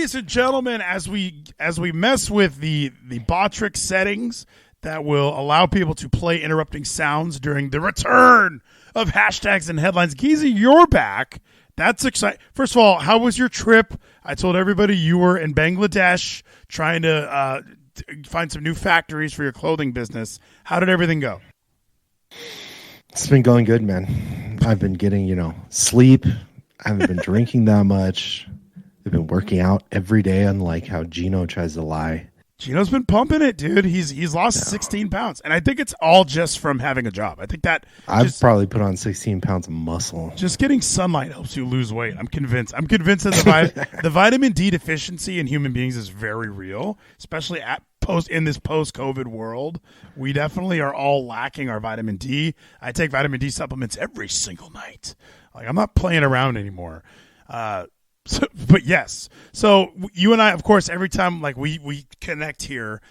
ladies and gentlemen, as we mess with the Botrick settings that will allow people to play interrupting sounds during the return of hashtags and headlines, Geezy, you're back. That's exciting. First of all, how was your trip? I told everybody you were in Bangladesh trying to find some new factories for your clothing business. How did everything go? It's been going good, man. I've been getting, sleep. I haven't been drinking that much. I've been working out every day, unlike how Gino tries to lie. Gino's been pumping it, dude. He's lost 16 pounds, and I think it's all just from having a job. I think that I've probably put on 16 pounds of muscle. Just getting sunlight helps you lose weight. I'm convinced. I'm convinced that the vitamin D deficiency in human beings is very real, especially in this post-COVID world. We definitely are all lacking our vitamin D. I take vitamin D supplements every single night. Like, I'm not playing around anymore. But yes, so you and I, of course, every time like we connect here,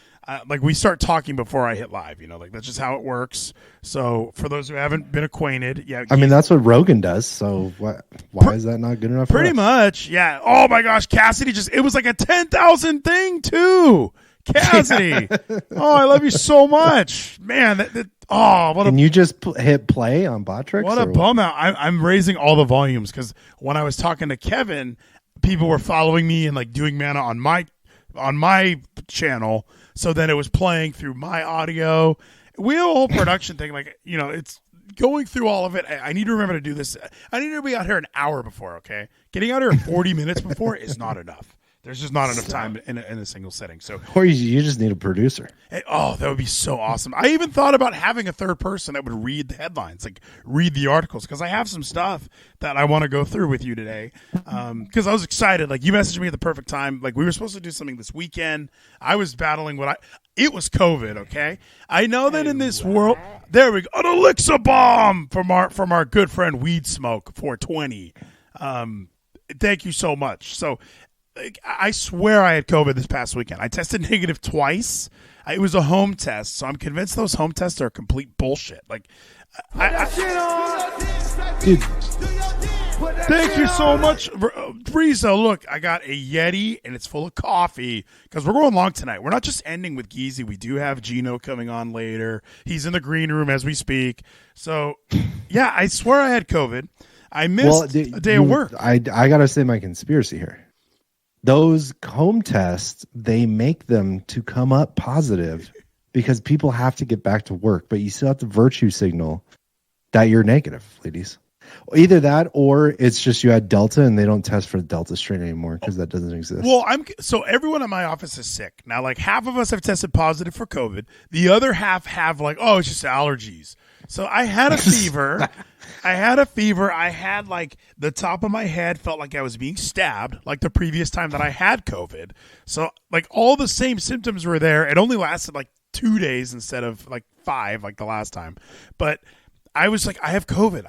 like we start talking before I hit live. Like that's just how it works. So for those who haven't been acquainted, yeah, I mean that's what Rogan does. So why is that not good enough? Pretty much, yeah. Oh my gosh, Cassidy it was like a 10,000 thing too. Cassidy, oh, I love you so much, man. Can you just hit play on Botrix? What a bum out. I'm raising all the volumes because when I was talking to Kevin, people were following me and like doing mana on my channel. So then it was playing through my audio. We have a whole production thing. Like, it's going through all of it. I need to remember to do this. I need to be out here an hour before. Okay. Getting out here 40 minutes before is not enough. There's just not enough time in a single setting. So, or you just need a producer. Oh, that would be so awesome. I even thought about having a third person that would read the headlines, like read the articles, because I have some stuff that I want to go through with you today. Because I was excited. Like, you messaged me at the perfect time. Like, we were supposed to do something this weekend. I was battling it was COVID, okay? I know that in this world, there we go. An elixir bomb from our good friend Weed Smoke 420. Thank you so much. So, I swear I had COVID this past weekend. I tested negative twice. It was a home test, so I'm convinced those home tests are complete bullshit. Like, dude, thank you so much, Breeza. Look, I got a Yeti, and it's full of coffee because we're going long tonight. We're not just ending with Geezy. We do have Gino coming on later. He's in the green room as we speak. So, yeah, I swear I had COVID. I missed a day of work. I got to say my conspiracy here. Those home tests, they make them to come up positive because people have to get back to work, but you still have to virtue signal that you're negative, ladies. Either that or it's just you had Delta and they don't test for the Delta strain anymore because that doesn't exist. Well, so everyone in my office is sick. Now, like half of us have tested positive for COVID. The other half have it's just allergies. So I had a fever. I had like the top of my head felt like I was being stabbed like the previous time that I had COVID. So like all the same symptoms were there. It only lasted like 2 days instead of like 5 like the last time. But I was like, I have COVID.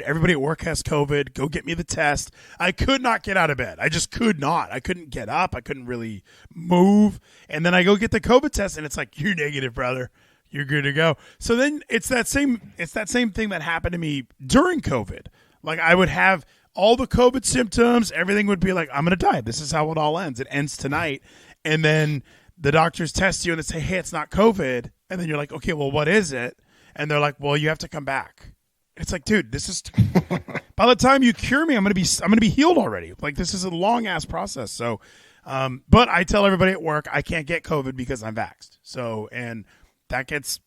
Everybody at work has COVID. Go get me the test. I could not get out of bed. I just could not. I couldn't get up. I couldn't really move. And then I go get the COVID test and it's like, you're negative, brother. You're good to go. So then it's that same thing that happened to me during COVID. Like I would have all the COVID symptoms. Everything would be like, I'm going to die. This is how it all ends. It ends tonight. And then the doctors test you and they say, hey, it's not COVID. And then you're like, okay, well, what is it? And they're like, well, you have to come back. It's like, dude, this is by the time you cure me, I'm going to be healed already. Like this is a long ass process. So, but I tell everybody at work, I can't get COVID because I'm vaxxed. So, and that gets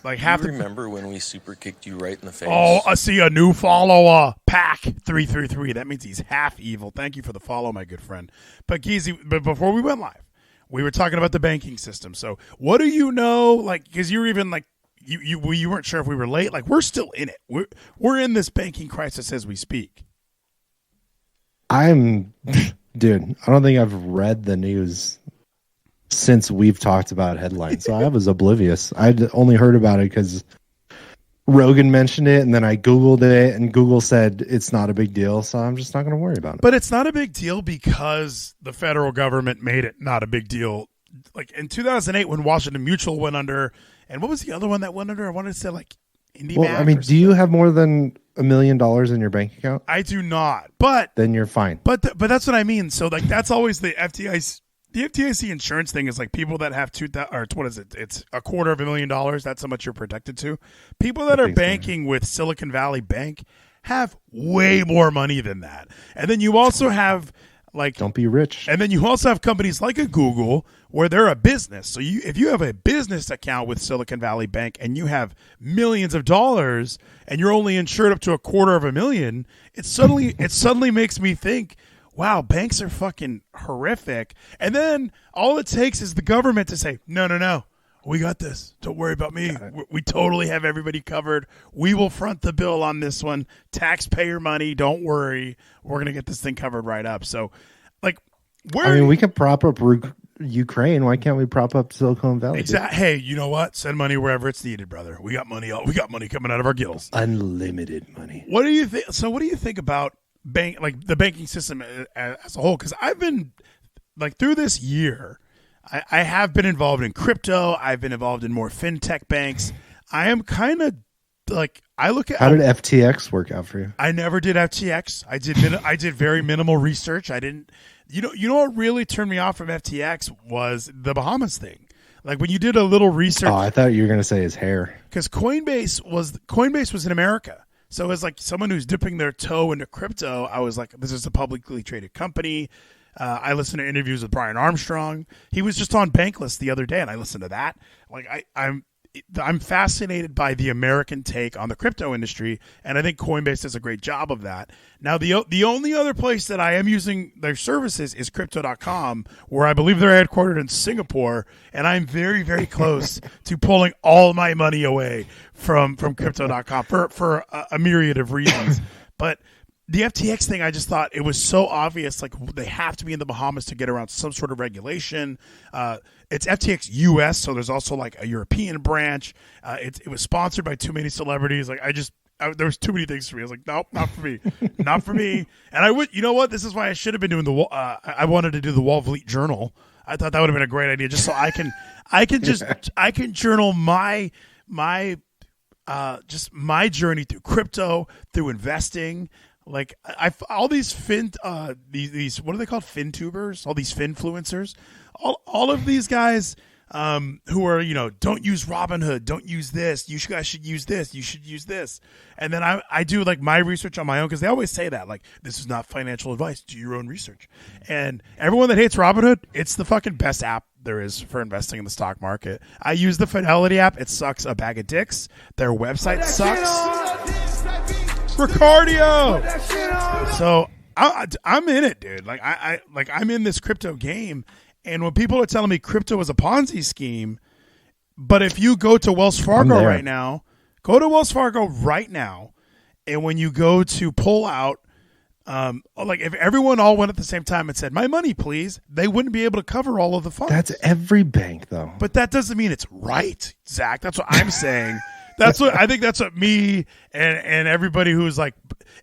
like half. Remember when we super kicked you right in the face? Oh, I see a new follower. Pack 333. That means he's half evil. Thank you for the follow, my good friend. But Geezy, but before we went live, we were talking about the banking system. So what do you know? Like, because you were even like you weren't sure if we were late. Like we're still in it. We're in this banking crisis as we speak. Dude, I don't think I've read the news since we've talked about headlines. So I was oblivious. I'd only heard about it because Rogan mentioned it, and then I Googled it, and Google said it's not a big deal, so I'm just not going to worry about it. But it's not a big deal because the federal government made it not a big deal. Like in 2008 when Washington Mutual went under, and what was the other one that went under? I wanted to say like IndyMac. Well, I mean, do you have more than $1 million in your bank account? I do not, but Then you're fine. but that's what I mean. So like that's always the FDIC. The FDIC insurance thing is like people that have what is it? It's $250,000. That's how much you're protected to. People that are banking with Silicon Valley Bank have way more money than that. And then you also have like Don't be rich. And then you also have companies like a Google where they're a business. So if you have a business account with Silicon Valley Bank and you have millions of dollars and you're only insured up to $250,000, it suddenly makes me think, wow, banks are fucking horrific. And then all it takes is the government to say, no, we got this. Don't worry about me. We totally have everybody covered. We will front the bill on this one. Taxpayer money. Don't worry. We're going to get this thing covered right up. So, like, we can prop up Ukraine. Why can't we prop up Silicon Valley? Exactly. Hey, you know what? Send money wherever it's needed, brother. We got money. We got money coming out of our gills. Unlimited money. What do you think? So, what do you think about the banking system as a whole? Because I've been through this year, I have been involved in crypto. I've been involved in more fintech banks. I am kind of I look at how did FTX work out for you? I never did FTX. I did very minimal research. I didn't. You know what really turned me off from FTX was the Bahamas thing. Like when you did a little research. Oh, I thought you were going to say his hair. Because Coinbase was in America. So as like someone who's dipping their toe into crypto, I was like, this is a publicly traded company. I listened to interviews with Brian Armstrong. He was just on Bankless the other day, and I listened to that. Like I'm fascinated by the American take on the crypto industry, and I think Coinbase does a great job of that. Now, the only other place that I am using their services is Crypto.com, where I believe they're headquartered in Singapore, and I'm very, very close to pulling all my money away from Crypto.com for a myriad of reasons. But the FTX thing, I just thought it was so obvious. Like they have to be in the Bahamas to get around some sort of regulation. It's FTX US, so there's also like a European branch. It was sponsored by too many celebrities. Like there was too many things for me. I was like, nope, not for me, not for me. And I would, you know what? This is why I should have been doing I wanted to do the Vleet journal. I thought that would have been a great idea, just so I can journal my just my journey through crypto, through investing. Like all these these what are they called? FinTubers, all these Finfluencers, all of these guys who are, don't use Robinhood, don't use this. You guys should use this. You should use this. And then I do like my research on my own because they always say that like this is not financial advice. Do your own research. And everyone that hates Robinhood, it's the fucking best app there is for investing in the stock market. I use the Fidelity app. It sucks a bag of dicks. Their website sucks. Ricardio. So I'm in it, dude. Like I'm in this crypto game, and when people are telling me crypto is a Ponzi scheme, but if you go to Wells Fargo right now, and when you go to pull out, like if everyone all went at the same time and said, "My money, please," they wouldn't be able to cover all of the funds. That's every bank, though. But that doesn't mean it's right, Zach. That's what I'm saying. That's what me and everybody who's like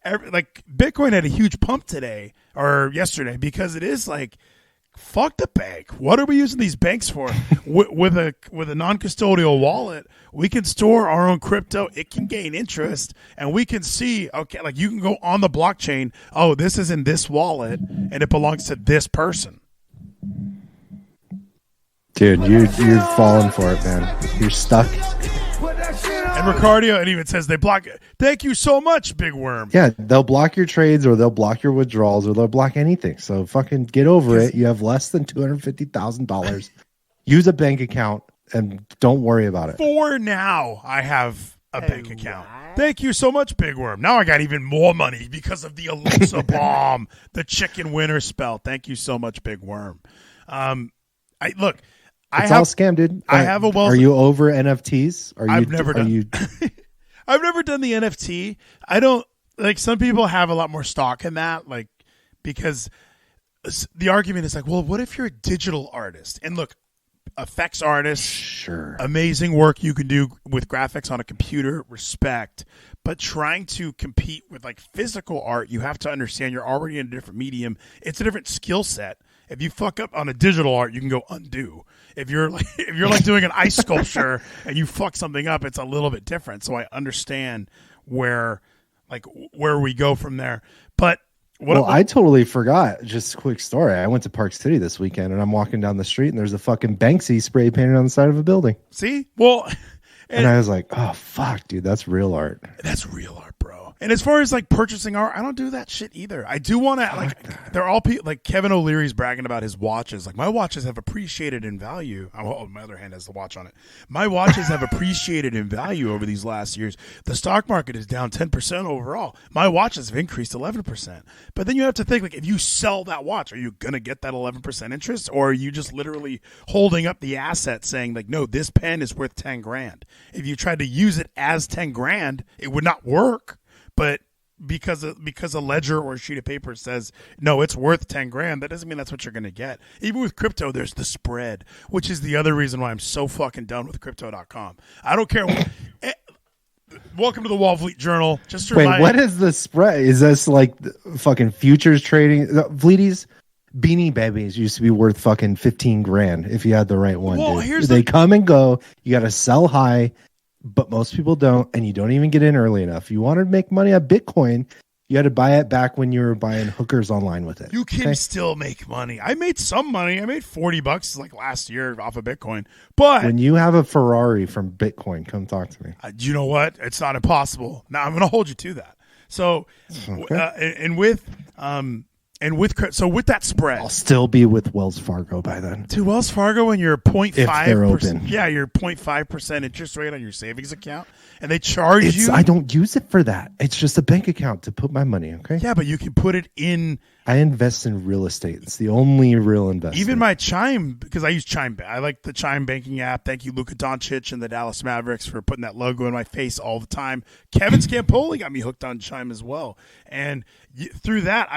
Bitcoin had a huge pump today or yesterday because it is like, fuck the bank. What are we using these banks for? with a non-custodial wallet, we can store our own crypto. It can gain interest, and we can see, okay, like you can go on the blockchain. Oh, this is in this wallet, and it belongs to this person. Dude, you're falling for it, man. You're stuck. And Ricardio, it even says they block it. Thank you so much, Big Worm. Yeah, they'll block your trades or they'll block your withdrawals or they'll block anything. So fucking get over it. You have less than $250,000. Use a bank account and don't worry about it. For now, I have a bank account. Thank you so much, Big Worm. Now I got even more money because of the Alexa bomb, the chicken winter spell. Thank you so much, Big Worm. It's all scam, dude. I have a wealth. Are you over NFTs? I've never done the NFT. I don't like. Some people have a lot more stock in that, like because the argument is like, well, what if you're a digital artist? And look, effects artists, sure, amazing work you can do with graphics on a computer, respect. But trying to compete with like physical art, you have to understand you're already in a different medium. It's a different skill set. If you fuck up on a digital art, you can go undo. If you're like doing an ice sculpture and you fuck something up, it's a little bit different. So I understand where like where we go from there. But I totally forgot. Just a quick story. I went to Park City this weekend, and I'm walking down the street, and there's a fucking Banksy spray painted on the side of a building. See? Well, and I was like, oh, fuck, dude, that's real art. That's real art, bro. And as far as like purchasing art, I don't do that shit either. I do want to like. They're all people like Kevin O'Leary's bragging about his watches. Like my watches have appreciated in value. Oh, my other hand has the watch on it. My watches have appreciated in value over these last years. The stock market is down 10% overall. My watches have increased 11%. But then you have to think like if you sell that watch, are you gonna get that 11% interest, or are you just literally holding up the asset saying like, no, this pen is worth 10 grand. If you tried to use it as 10 grand, it would not work. But because a ledger or a sheet of paper says, no, it's worth 10 grand, that doesn't mean that's what you're going to get. Even with crypto, there's the spread, which is the other reason why I'm so fucking done with crypto.com. I don't care. Welcome to the Wall Vleet Journal. Just to Wait, what is the spread? Is this like fucking futures trading? Vleeties Beanie Babies used to be worth fucking 15 grand if you had the right one. Well, dude. They come and go. You got to sell high. But most people don't, and you don't even get in early enough. You want to make money on Bitcoin, you had to buy it back when you were buying hookers online with it. You can still make money. I made some money. I made $40 like last year off of Bitcoin. But when you have a Ferrari from Bitcoin, come talk to me. You know what? It's not impossible. Now I'm going to hold you to that. So, with that spread, I'll still be with Wells Fargo by then. To Wells Fargo and your 0.5%, if they're open. Yeah, your 0.5% interest rate on your savings account, and they charge you. I don't use it for that. It's just a bank account to put my money. Okay. Yeah, but you can put it in. I invest in real estate. It's the only real investment. Even my Chime, because I use Chime. I like the Chime banking app. Thank you, Luka Doncic and the Dallas Mavericks, for putting that logo in my face all the time. Kevin Scampoli got me hooked on Chime as well. And through that,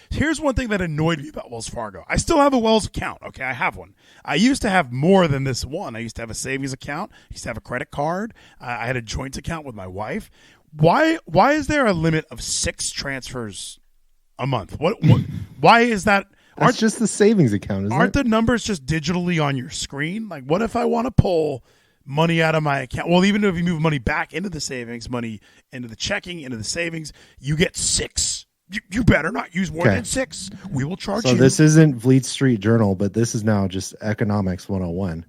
here's one thing that annoyed me about Wells Fargo. I still have a Wells account. Okay, I have one. I used to have more than this one. I used to have a savings account. I used to have a credit card. I had a joint account with my wife. Why is there a limit of 6 transfers a month? Why is that? That's just the savings account, isn't Aren't the numbers just digitally on your screen? Like, what if I want to pull money out of my account? Well, even if you move money back into the savings, money into the checking, into the savings, you get 6. You better not use more than 6. We will charge you. So this isn't Vleet Street Journal, but this is now just Economics 101.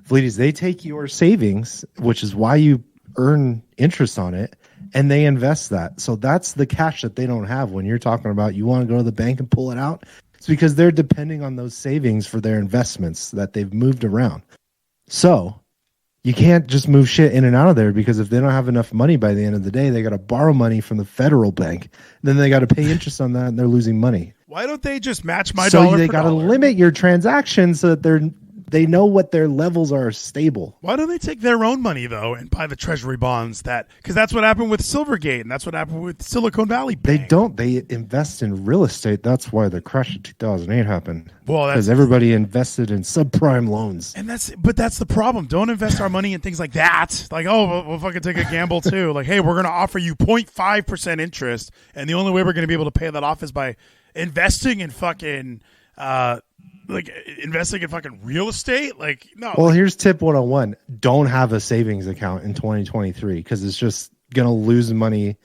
Vleeties, they take your savings, which is why you earn interest on it, and they invest that. So that's the cash that they don't have when you're talking about you want to go to the bank and pull it out. It's because they're depending on those savings for their investments that they've moved around. So you can't just move shit in and out of there, because if they don't have enough money by the end of the day, they got to borrow money from the federal bank. Then they got to pay interest on that, and they're losing money. Why don't they just match my dollar? So they got to limit your transactions so that they know what their levels are stable. Why don't they take their own money, though, and buy the treasury bonds? Because that's what happened with Silvergate, and that's what happened with Silicon Valley Bank. They don't. They invest in real estate. That's why the crash of 2008 happened. Well, because everybody invested in subprime loans. But that's the problem. Don't invest our money in things like that. Like, oh, we'll fucking take a gamble too. Like, hey, we're going to offer you 0.5% interest, and the only way we're going to be able to pay that off is by investing in fucking investing in fucking real estate. Like, no. Well, here's tip 101. Don't have a savings account in 2023, because it's just going to lose money.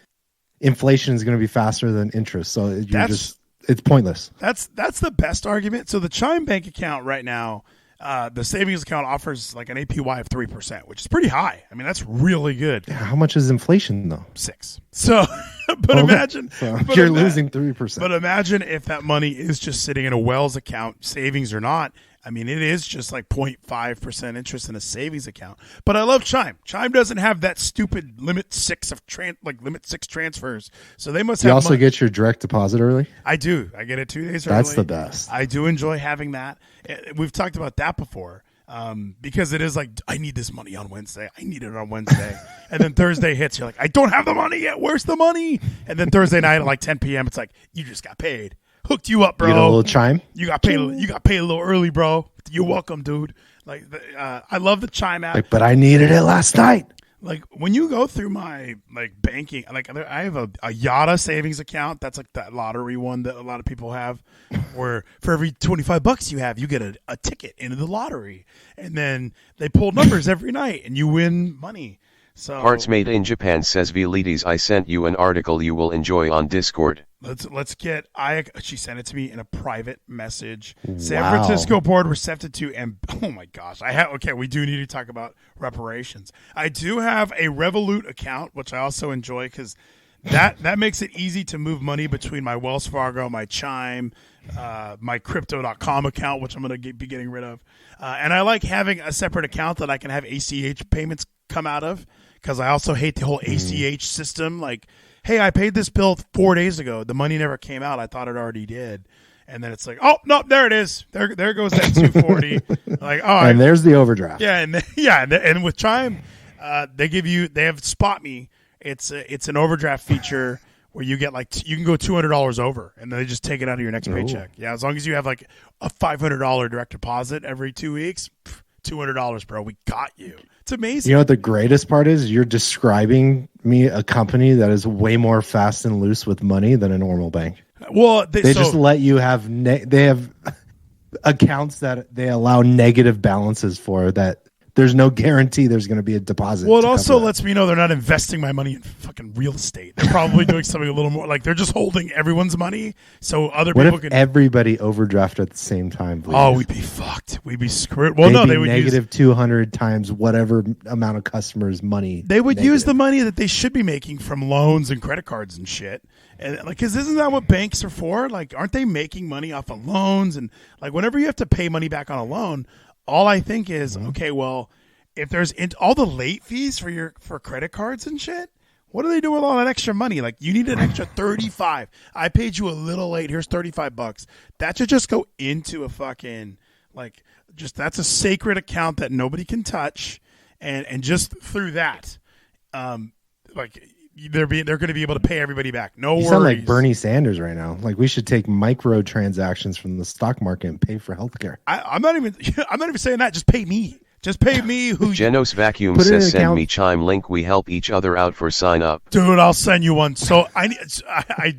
Inflation is going to be faster than interest. So it's pointless. That's the best argument. So the Chime Bank account right now, the savings account offers like an APY of 3%, which is pretty high. I mean, that's really good. Yeah, how much is inflation though? 6. So, imagine you're losing 3%. But imagine if that money is just sitting in a Wells account, savings or not. I mean, it is just like 0.5% interest in a savings account. But I love Chime. Chime doesn't have that stupid limit 6 transfers. So they must have. You also get your direct deposit early? I do. I get it 2 days early. That's the best. I do enjoy having that. We've talked about that before. Because it is like, I need this money on Wednesday. I need it on Wednesday. And then Thursday hits. You're like, I don't have the money yet. Where's the money? And then Thursday night at like 10 p.m., it's like, you just got paid. Hooked you up, bro. You get a little Chime? You got paid a little early, bro. You're welcome, dude. Like, I love the Chime app. But I needed it last night. Like, when you go through my like banking, like I have a Yada savings account. That's like that lottery one that a lot of people have, where for every $25 you have, you get a ticket into the lottery, and then they pull numbers every night, and you win money. So Parts Made in Japan says Vleeties, I sent you an article you will enjoy on Discord. let's get she sent it to me in a private message. San Wow. Francisco board receptive to, and oh my gosh, we do need to talk about reparations. I do have a Revolut account, which I also enjoy because that makes it easy to move money between my Wells Fargo, my Chime, my Crypto.com account, which I'm going to be getting rid of. And I like having a separate account that I can have ACH payments come out of, because I also hate the whole ACH system. Like, hey, I paid this bill 4 days ago. The money never came out. I thought it already did. And then it's like, oh, no, there it is. There goes that 240. Like, oh, And there's the overdraft. yeah, and with Chime, they have Spot Me. It's an overdraft feature where you get you can go $200 over, and then they just take it out of your next paycheck. Yeah, as long as you have like a $500 direct deposit every 2 weeks, $200, bro. We got you. It's amazing. You know what the greatest part is? You're describing me a company that is way more fast and loose with money than a normal bank. Well, They just let you have they have accounts that they allow negative balances for, that there's no guarantee there's going to be a deposit. Well, it also lets me know they're not investing my money in fucking real estate. They're probably doing something a little more, like they're just holding everyone's money so other What people if can. everybody overdraft at the same time? Please? Oh, we'd be fucked. We'd be screwed. Well, no, They'd they be would negative 200 times whatever amount of customers' money. They would use negative. the money that they should be making from loans and credit cards and shit. And like, cause isn't that what banks are for? Like, aren't they making money off of loans? And like, whenever you have to pay money back on a loan, all I think is, okay, well, if there's all the late fees for credit cards and shit, what do they do with all that extra money? Like, you need an extra 35. I paid you a little late. Here's $35. That should just go into a fucking, like, just, that's a sacred account that nobody can touch. And just through that, like, they're going to be able to pay everybody back. No worries. You sound like Bernie Sanders right now. Like, we should take micro transactions from the stock market and pay for healthcare. I'm not even saying that. Just pay me. Just pay me. Who Genos Vacuum Put it in says an send account. me Chime link. We help each other out for sign up. Dude, I'll send you one. So I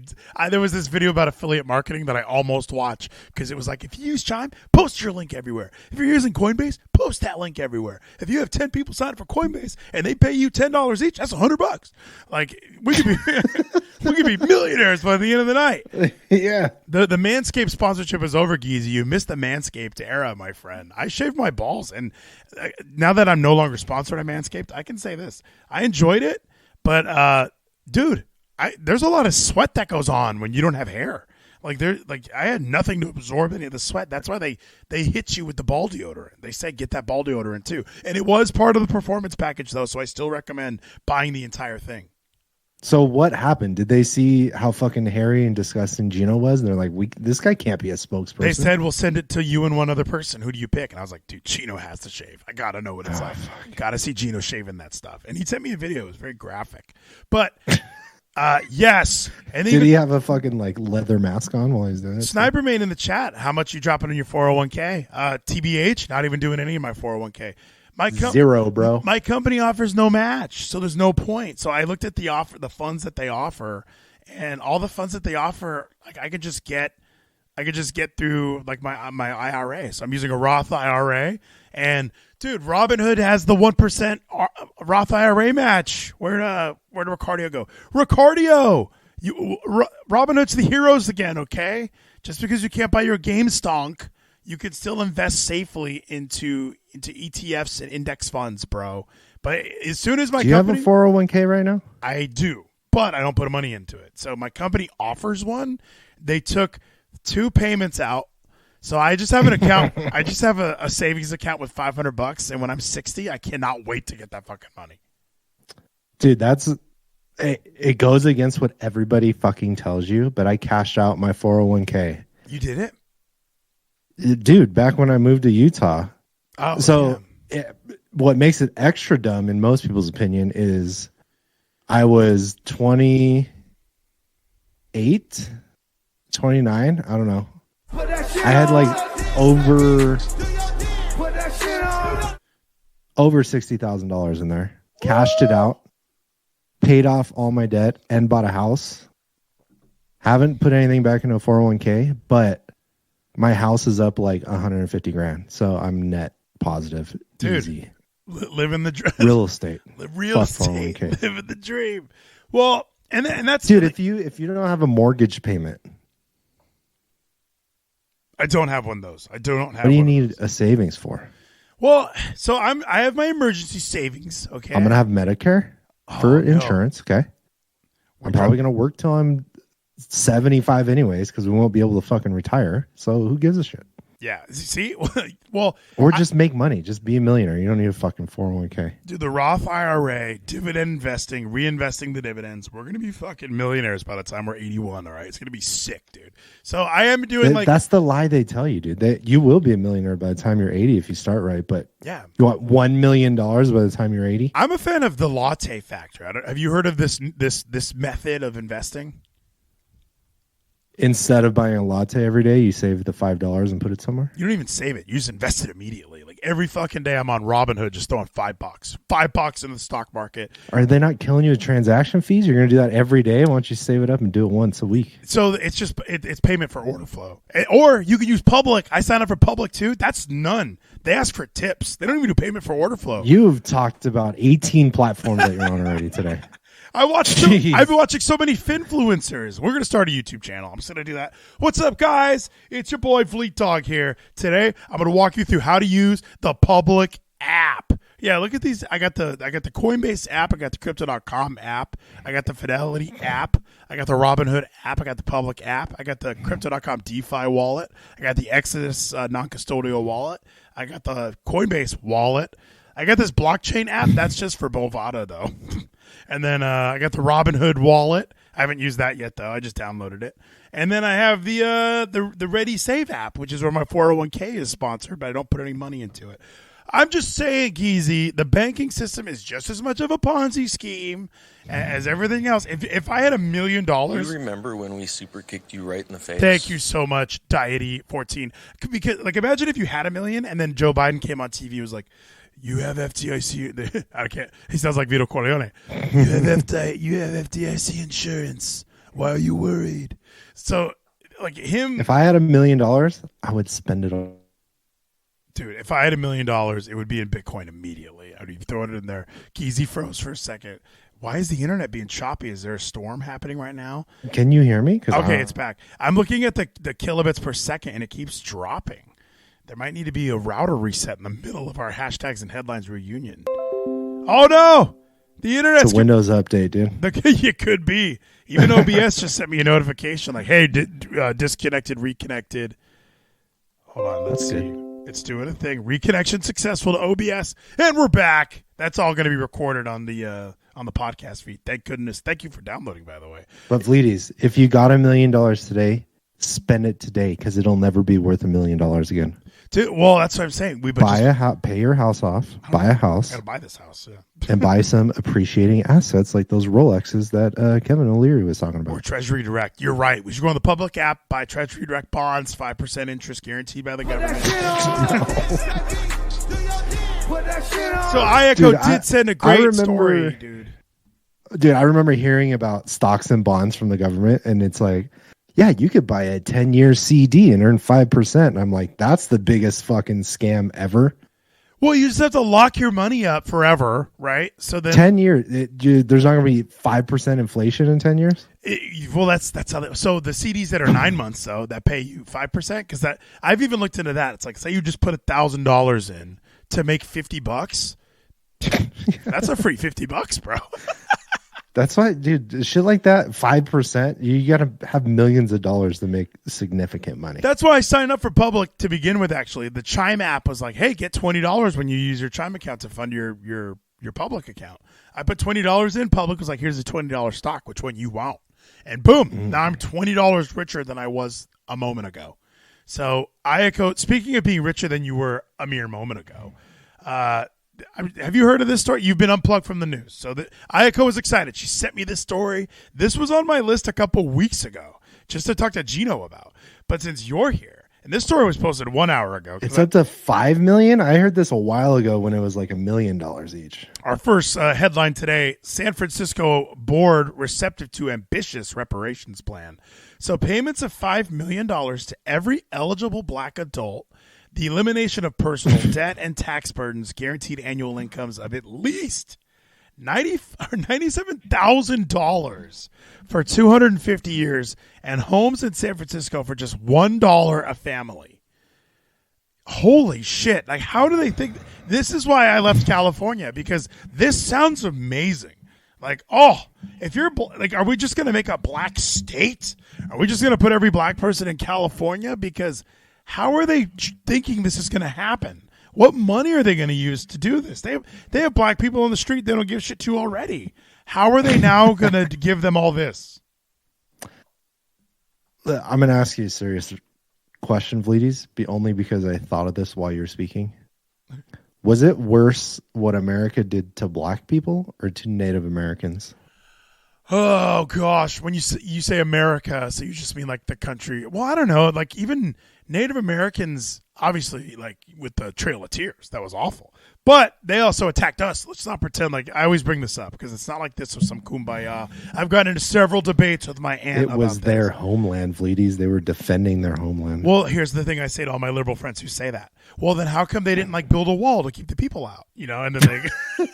there was this video about affiliate marketing that I almost watched, because it was like, if you use Chime, post your link everywhere. If you're using Coinbase, post that link everywhere. If you have 10 people sign up for Coinbase and they pay you $10 each, that's $100. Like, we could be millionaires by the end of the night. Yeah. The Manscaped sponsorship is over, Geezy. You missed the Manscaped era, my friend. I shaved my balls, and now that I'm no longer sponsored by Manscaped, I can say this. I enjoyed it, but dude, there's a lot of sweat that goes on when you don't have hair. Like, I had nothing to absorb any of the sweat. That's why they hit you with the ball deodorant. They said get that ball deodorant too. And it was part of the performance package though, so I still recommend buying the entire thing. So what happened? Did they see how fucking hairy and disgusting Gino was? And they're like, this guy can't be a spokesperson. They said, we'll send it to you and one other person. Who do you pick? And I was like, dude, Gino has to shave. I got to know what it's like. Got to see Gino shaving that stuff. And he sent me a video. It was very graphic. But, yes. And Did he have a fucking like leather mask on while he's doing it? Sniper made in the chat, how much you dropping on your 401k? TBH, not even doing any of my 401k. Zero, bro. My company offers no match, so there's no point. So I looked at the funds that they offer, and all the funds that they offer, like I could just get through like my IRA. So I'm using a Roth IRA, and dude, Robinhood has the 1% Roth IRA match. Where did Ricardio go? Ricardio, Robinhood's the heroes again. Okay, just because you can't buy your game stonk, you can still invest safely into ETFs and index funds, bro. But as soon as Do you have a 401k right now? I do, but I don't put money into it. So my company offers one. They took 2 payments out. So I just have an account. I just have a savings account with $500. And when I'm 60, I cannot wait to get that fucking money. Dude, it goes against what everybody fucking tells you, but I cashed out my 401k. You did it? Dude, back when I moved to Utah. Oh, so what makes it extra dumb in most people's opinion is I was 28, 29. I don't know. I had like over $60,000 in there. Cashed it out, paid off all my debt, and bought a house. Haven't put anything back into a 401k, but my house is up like 150 grand. So I'm net positive. Dude, Easy. Living the dream. Real estate. Real Fuck estate. 401k. Living the dream. Well, and that's Dude, if you don't have a mortgage payment, I don't have one of those. I don't have. what do you one of need those. a savings for? Well, so I have my emergency savings. Okay, I'm gonna have Medicare for no. insurance. Okay, I'm probably gonna work till I'm 75 anyways because we won't be able to fucking retire. So who gives a shit? Yeah. See, well, Or just make money. Just be a millionaire. You don't need a fucking 401k. do the Roth IRA, dividend investing, reinvesting the dividends. We're gonna be fucking millionaires by the time we're 81. All right, it's gonna be sick, dude. So I am doing That's the lie they tell you, dude. That you will be a millionaire by the time you're 80 if you start right. But yeah. you want $1 million by the time you're 80? I'm a fan of the latte factor. Have you heard of this method of investing? Instead of buying a latte every day, you save the $5 and put it somewhere. You don't even save it. You just invest it immediately. Like every fucking day I'm on Robinhood just throwing $5 into the stock market. Are they not killing you with transaction fees? You're going to do that every day? Why don't you save it up and do it once a week? So it's just it's payment for order flow. Or you can use Public. I sign up for Public too. That's none. They ask for tips. They don't even do payment for order flow. You've talked about 18 platforms that you're on already today. I've been watching so many finfluencers. We're going to start a YouTube channel. I'm just going to do that. What's up, guys? It's your boy Vleet Dog here. Today, I'm going to walk you through how to use the Public app. Yeah, look at these. I got the Coinbase app. I got the Crypto.com app. I got the Fidelity app. I got the Robinhood app. I got the Public app. I got the Crypto.com DeFi wallet. I got the Exodus non-custodial wallet. I got the Coinbase wallet. I got this blockchain app. That's just for Bovada, though. And then I got the Robinhood wallet. I haven't used that yet, though. I just downloaded it. And then I have the Ready Save app, which is where my 401k is sponsored, but I don't put any money into it. I'm just saying, Geezy, the banking system is just as much of a Ponzi scheme as everything else. If I had $1 million... You remember when we super kicked you right in the face? Thank you so much, Diety14. Because, imagine if you had $1 million and then Joe Biden came on TV and was like, you have FDIC. I can't. He sounds like Vito Corleone. You have FDIC insurance. Why are you worried? So, him. If I had $1 million, I would spend it all. Dude, if I had $1 million, it would be in Bitcoin immediately. I'd be throwing it in there. Geezy froze for a second. Why is the internet being choppy? Is there a storm happening right now? Can you hear me? Okay, it's back. I'm looking at the kilobits per second, and it keeps dropping. There might need to be a router reset in the middle of our hashtags and headlines reunion. Oh, no! The internet's... It's a Windows update, dude. It could be. Even OBS just sent me a notification like, hey, disconnected, reconnected. Hold on, let's see. Good. It's doing a thing. Reconnection successful to OBS, and we're back. That's all going to be recorded on the podcast feed. Thank goodness. Thank you for downloading, by the way. But Vleeties, if you got $1 million today, spend it today because it'll never be worth $1 million again. Dude, well, that's what I'm saying. Pay your house off, buy a house. I gotta buy this house, yeah. And buy some appreciating assets like those Rolexes that Kevin O'Leary was talking about. Or Treasury Direct. You're right. We should go on the Public app, buy Treasury Direct bonds, 5% interest guaranteed by the government. So Ayako did send a great story, dude. Dude, I remember hearing about stocks and bonds from the government, and it's like, yeah, you could buy a 10-year CD and earn 5%. And I'm like, that's the biggest fucking scam ever. Well, you just have to lock your money up forever, right? So then 10 years, there's not going to be 5% inflation in 10 years? That's how so the CDs that are 9 months, though, that pay you 5%, because that I've even looked into that. It's like, say you just put $1,000 in to make $50. That's a free $50, bro. That's why, dude, shit like that, 5%, you got to have millions of dollars to make significant money. That's why I signed up for Public to begin with, actually. The Chime app was like, hey, get $20 when you use your Chime account to fund your Public account. I put $20 in. Public was like, here's a $20 stock. Which one you want? And boom, now I'm $20 richer than I was a moment ago. So, Ayako, speaking of being richer than you were a mere moment ago, have you heard of this story? You've been unplugged from the news. So Ayako was excited. She sent me this story. This was on my list a couple weeks ago just to talk to Gino about. But since you're here, and this story was posted 1 hour ago. It's up to $5 million? I heard this a while ago when it was like $1 million each. Our first headline today, San Francisco board receptive to ambitious reparations plan. So payments of $5 million to every eligible black adult the elimination of personal debt and tax burdens, guaranteed annual incomes of at least $97,000 for 250 years, and homes in San Francisco for just $1 a family. Holy shit. Like, how do they think? This is why I left California, because this sounds amazing. Like, oh, if you're like, are we just going to make a black state? Are we just going to put every black person in California? Because how are they thinking this is going to happen? What money are they going to use to do this? They have black people on the street they don't give shit to already. How are they now going to give them all this? I'm going to ask you a serious question, Vleeties, only because I thought of this while you were speaking. Was it worse what America did to black people or to Native Americans? Oh, gosh. When you say America, so you just mean like the country. Well, I don't know. Like, even Native Americans, obviously, like with the Trail of Tears, that was awful. But they also attacked us. Let's not pretend like I always bring this up because it's not like this was some kumbaya. I've gotten into several debates with my aunt. It was their homeland, Vleeties. They were defending their homeland. Well, here's the thing I say to all my liberal friends who say that. Well, then how come they didn't like build a wall to keep the people out? You know, and then they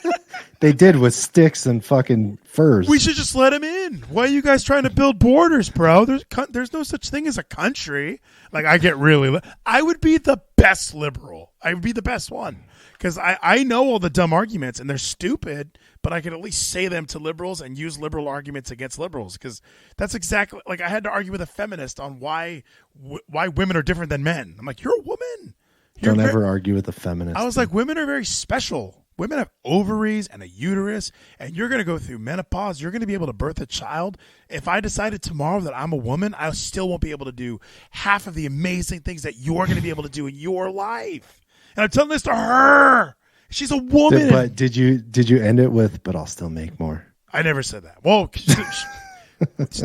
they did with sticks and fucking furs. We should just let them in. Why are you guys trying to build borders, bro? There's no such thing as a country. Like, I get really. I would be the best liberal. I would be the best one. Because I know all the dumb arguments, and they're stupid, but I can at least say them to liberals and use liberal arguments against liberals. Because that's exactly, like, I had to argue with a feminist on why women are different than men. I'm like, you're a woman. Don't ever argue with a feminist. I was like, women are very special. Women have ovaries and a uterus, and you're going to go through menopause. You're going to be able to birth a child. If I decided tomorrow that I'm a woman, I still won't be able to do half of the amazing things that you're going to be able to do in your life. And I'm telling this to her. She's a woman. But did you end it with, but I'll still make more? I never said that. Well,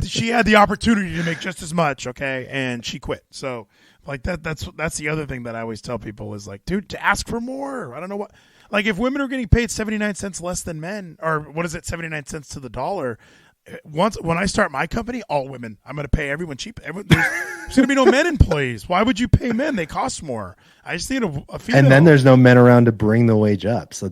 she had the opportunity to make just as much, okay, and she quit. So, like, that's the other thing that I always tell people is, like, dude, to ask for more. I don't know what. Like, if women are getting paid 79 cents less than men, or what is it, 79 cents to the dollar, when I start my company, all women, I'm going to pay everyone cheap. There's going to be no men employees. Why would you pay men? They cost more. I just need a female. And then there's no men around to bring the wage up, so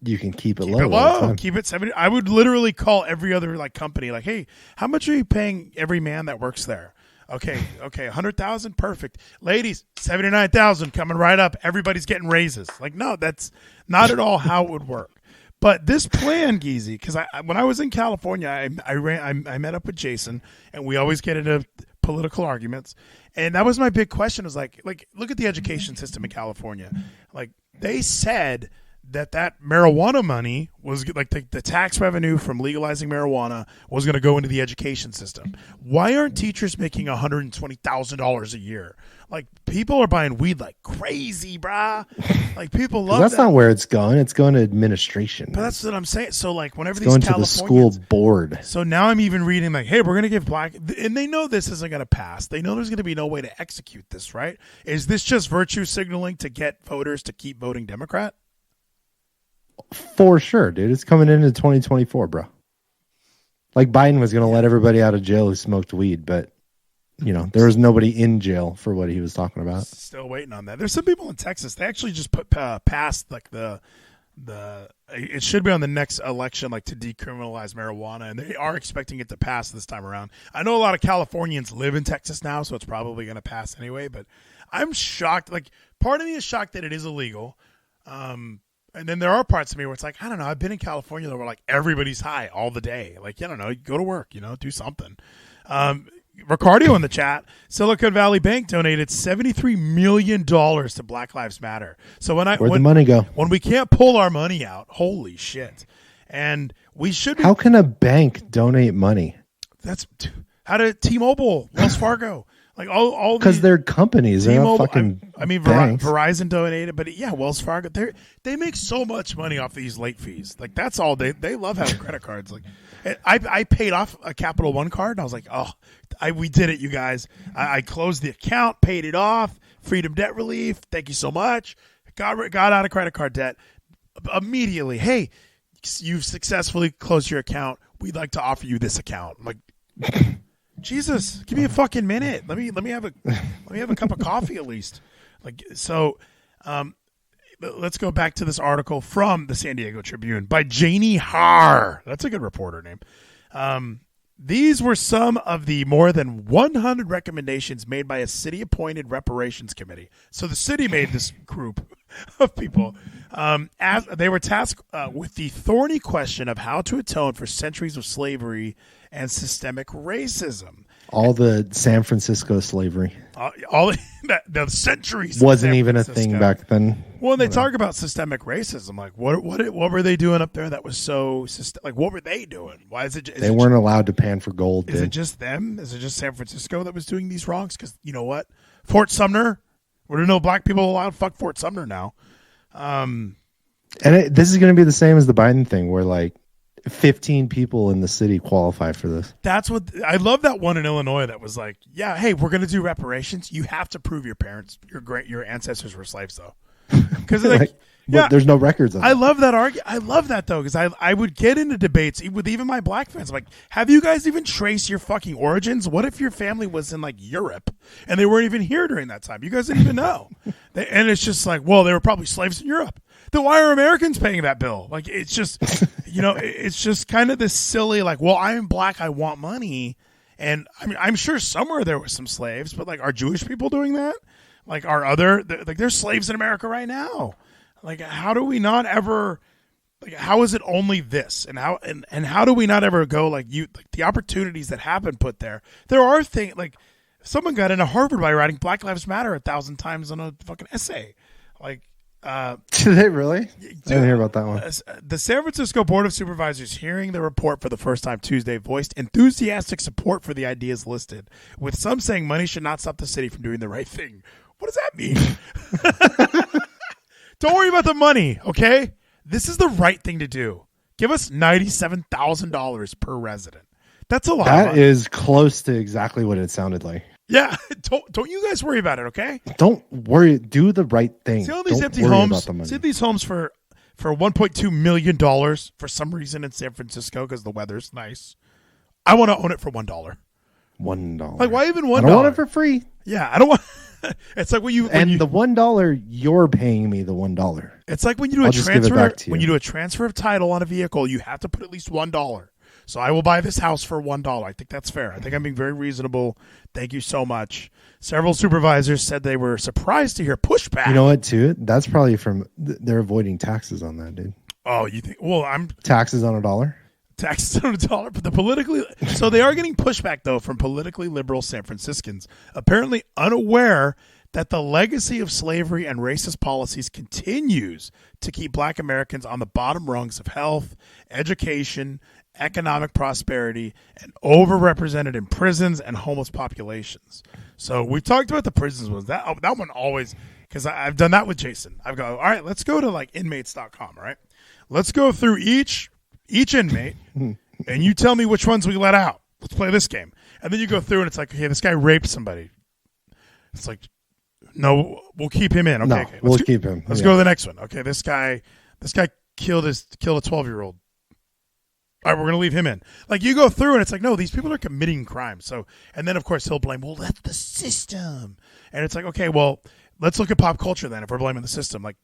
you can keep it low. Keep it 70. I would literally call every other like company, like, hey, how much are you paying every man that works there? Okay, 100,000, perfect. Ladies, 79,000 coming right up. Everybody's getting raises. Like, no, that's not at all how it would work. But this plan, Geezy, because when I was in California, I met up with Jason, and we always get into political arguments. And that was my big question, was like, look at the education system in California. Like, they said that marijuana money was like the tax revenue from legalizing marijuana was going to go into the education system. Why aren't teachers making $120,000 a year? Like, people are buying weed like crazy, brah. Like, people love that's not where it's going. It's going to administration. But that's what I'm saying. So, like, whenever it's going to the school board. So now I'm even reading like, hey, we're going to give black, and they know this isn't going to pass. They know there's going to be no way to execute this, right? Is this just virtue signaling to get voters to keep voting Democrat? For sure, dude. It's coming into 2024, bro. Like, Biden was going to let everybody out of jail who smoked weed, but, you know, there was nobody in jail for what he was talking about. Still waiting on that. There's some people in Texas. They actually just passed like the it should be on the next election, like, to decriminalize marijuana, and they are expecting it to pass this time around. I know a lot of Californians live in Texas now, so it's probably going to pass anyway. But I'm shocked. Like, part of me is shocked that it is illegal. And then there are parts of me where it's like, I don't know, I've been in California where, like, everybody's high all the day. Like, I don't know, you go to work, you know, do something. Ricardio in the chat, Silicon Valley Bank donated $73 million to Black Lives Matter. So where'd the money go? When we can't pull our money out, holy shit. And we should be. How can a bank donate money? That's how did T-Mobile, Wells Fargo. Like, all because they're companies. They're not fucking Verizon donated, but yeah, Wells Fargo. They make so much money off these late fees. Like, that's all they love having credit cards. Like, I paid off a Capital One card, and I was like, we did it, you guys. I closed the account, paid it off, freedom debt relief. Thank you so much. Got out of credit card debt immediately. Hey, you've successfully closed your account. We'd like to offer you this account. I'm like, Jesus, give me a fucking minute. Let me have a cup of coffee at least. Let's go back to this article from the San Diego Tribune by Janie Haar. That's a good reporter name. These were some of the more than 100 recommendations made by a city-appointed reparations committee. So the city made this group of people. As they were tasked with the thorny question of how to atone for centuries of slavery and systemic racism. All the San Francisco slavery. All the centuries wasn't even a thing back then. Well, they talk about systemic racism. Like, what were they doing up there that was so like? What were they doing? Why is it? They weren't allowed to pan for gold. Is it just them? Is it just San Francisco that was doing these wrongs? Because you know what, Fort Sumner. Were there no black people allowed? Fuck Fort Sumner now. And this is going to be the same as the Biden thing, where like 15 people in the city qualify for this. That's what I love. That one in Illinois that was like, yeah, hey, we're going to do reparations. You have to prove your ancestors were slaves, though. Because yeah, there's no records of it. I love that argument. I love that though, because I would get into debates with even my black friends. I'm like, have you guys even traced your fucking origins? What if your family was in like Europe and they weren't even here during that time? You guys didn't even know. And it's just like, well, they were probably slaves in Europe. Then why are Americans paying that bill? Like, it's just, it's just kind of this silly, like, well, I'm black, I want money. And I mean, I'm sure somewhere there were some slaves, but like, are Jewish people doing that? Like, there's slaves in America right now. Like, how do we not ever, like, how is it only this? And how do we not ever go, like, the opportunities that have been put there? There are things, like, someone got into Harvard by writing Black Lives Matter 1,000 times on a fucking essay. Like, did they really? I didn't hear about that one. The San Francisco Board of Supervisors, hearing the report for the first time Tuesday, voiced enthusiastic support for the ideas listed, with some saying money should not stop the city from doing the right thing. What does that mean? Don't worry about the money, okay? This is the right thing to do. Give us $97,000 per resident. That's a lot. That is close to exactly what it sounded like. Yeah, don't you guys worry about it, okay? Don't worry. Do the right thing. See all these empty homes. See these homes for $1.2 million for some reason in San Francisco because the weather's nice. I want to own it for $1. $1. Like, why even $1? I don't want it for free. Yeah, I don't want. It's like when the $1 you're paying me the $1. It's like when you do a transfer. When you do a transfer of title on a vehicle, you have to put at least $1. So I will buy this house for $1. I think that's fair. I think I'm being very reasonable. Thank you so much. Several supervisors said they were surprised to hear pushback. You know what, too? That's probably from they're avoiding taxes on that, dude. Oh, you think? Well, taxes on $1. Taxes on $1, but so they are getting pushback though from politically liberal San Franciscans, apparently unaware that the legacy of slavery and racist policies continues to keep black Americans on the bottom rungs of health, education, economic prosperity, and overrepresented in prisons and homeless populations. So we've talked about the prisons ones. That one always, because I've done that with Jason. I've go, all right, let's go to like inmates.com, all right? Let's go through each inmate, and you tell me which ones we let out. Let's play this game. And then you go through, and it's like, okay, this guy raped somebody. It's like, no, we'll keep him in. Okay, we'll keep him. Let's go to the next one. Okay, this guy killed a 12-year-old. All right, we're gonna leave him in. Like, you go through, and it's like, no, these people are committing crimes. So, and then of course he'll blame, well, that's the system. And it's like, okay, well, let's look at pop culture then. If we're blaming the system, like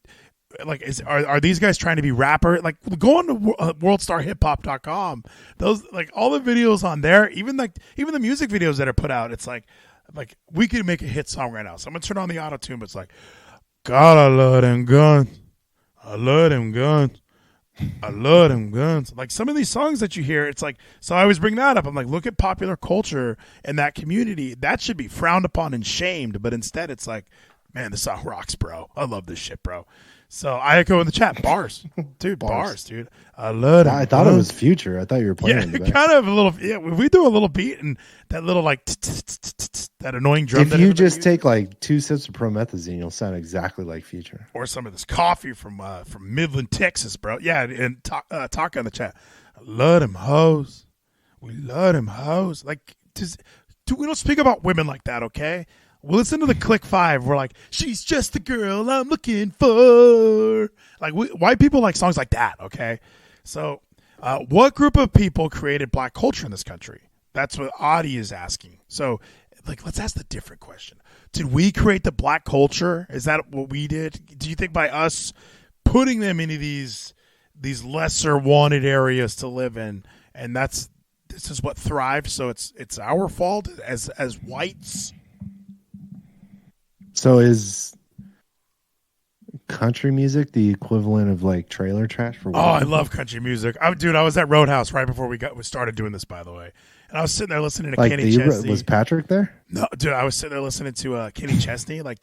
are these guys trying to be rapper? Like, go on to worldstarhiphop.com. Those, like, all the videos on there, even the music videos that are put out, it's like we could make a hit song right now. So I'm gonna turn on the auto tune, but it's like, God, I love them guns. I love them guns. I love them guns. Like, some of these songs that you hear, it's like, so I always bring that up. I'm like, look at popular culture in that community. That should be frowned upon and shamed, but instead it's like, man, this song rocks, bro. I love this shit, bro. So I echo in the chat, bars, dude, bars, dude. I love it. I thought it was Future. I thought you were playing. Yeah, kind of a little. Yeah, we do a little beat and that little like that annoying drum. If you just take like 2 sips of promethazine, you'll sound exactly like Future. Or some of this coffee from Midland, Texas, bro. Yeah, and talk in the chat. I love them hoes. We love them hoes. Like, we don't speak about women like that, okay? We'll listen to the Click 5. We're like, she's just the girl I'm looking for. Like, white people like songs like that, okay? So, what group of people created black culture in this country? That's what Audie is asking. So, like, let's ask the different question. Did we create the black culture? Is that what we did? Do you think by us putting them into these lesser wanted areas to live in, and this is what thrives, so it's our fault as whites? So is country music the equivalent of like trailer trash for white Oh, I people? love country music. I was at Roadhouse right before we started doing this, by the way. And I was sitting there listening to Like Kenny Chesney. was Patrick there? No, dude, I was sitting there listening to Kenny Chesney, like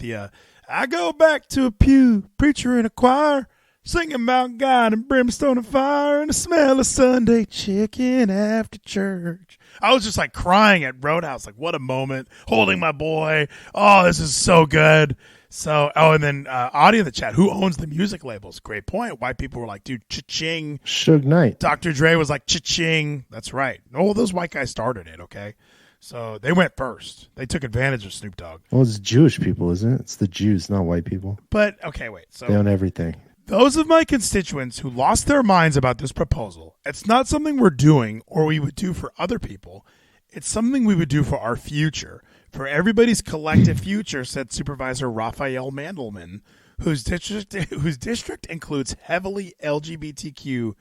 I go back to a pew, preacher in a choir, singing about God and brimstone and fire and the smell of Sunday chicken after church. I was just like crying at Roadhouse, like what a moment, holding my boy. Oh, this is so good. So, and then Audie in the chat, who owns the music labels? Great point. White people were like, dude, cha-ching. Suge Knight. Dr. Dre was like, cha-ching. That's right. All those white guys started it, okay? So they went first. They took advantage of Snoop Dogg. Well, it's Jewish people, isn't it? It's the Jews, not white people. But, okay, wait. They own everything. Those of my constituents who lost their minds about this proposal, it's not something we're doing or we would do for other people. It's something we would do for our future. For everybody's collective future, said Supervisor Raphael Mandelman, whose district includes heavily LGBTQ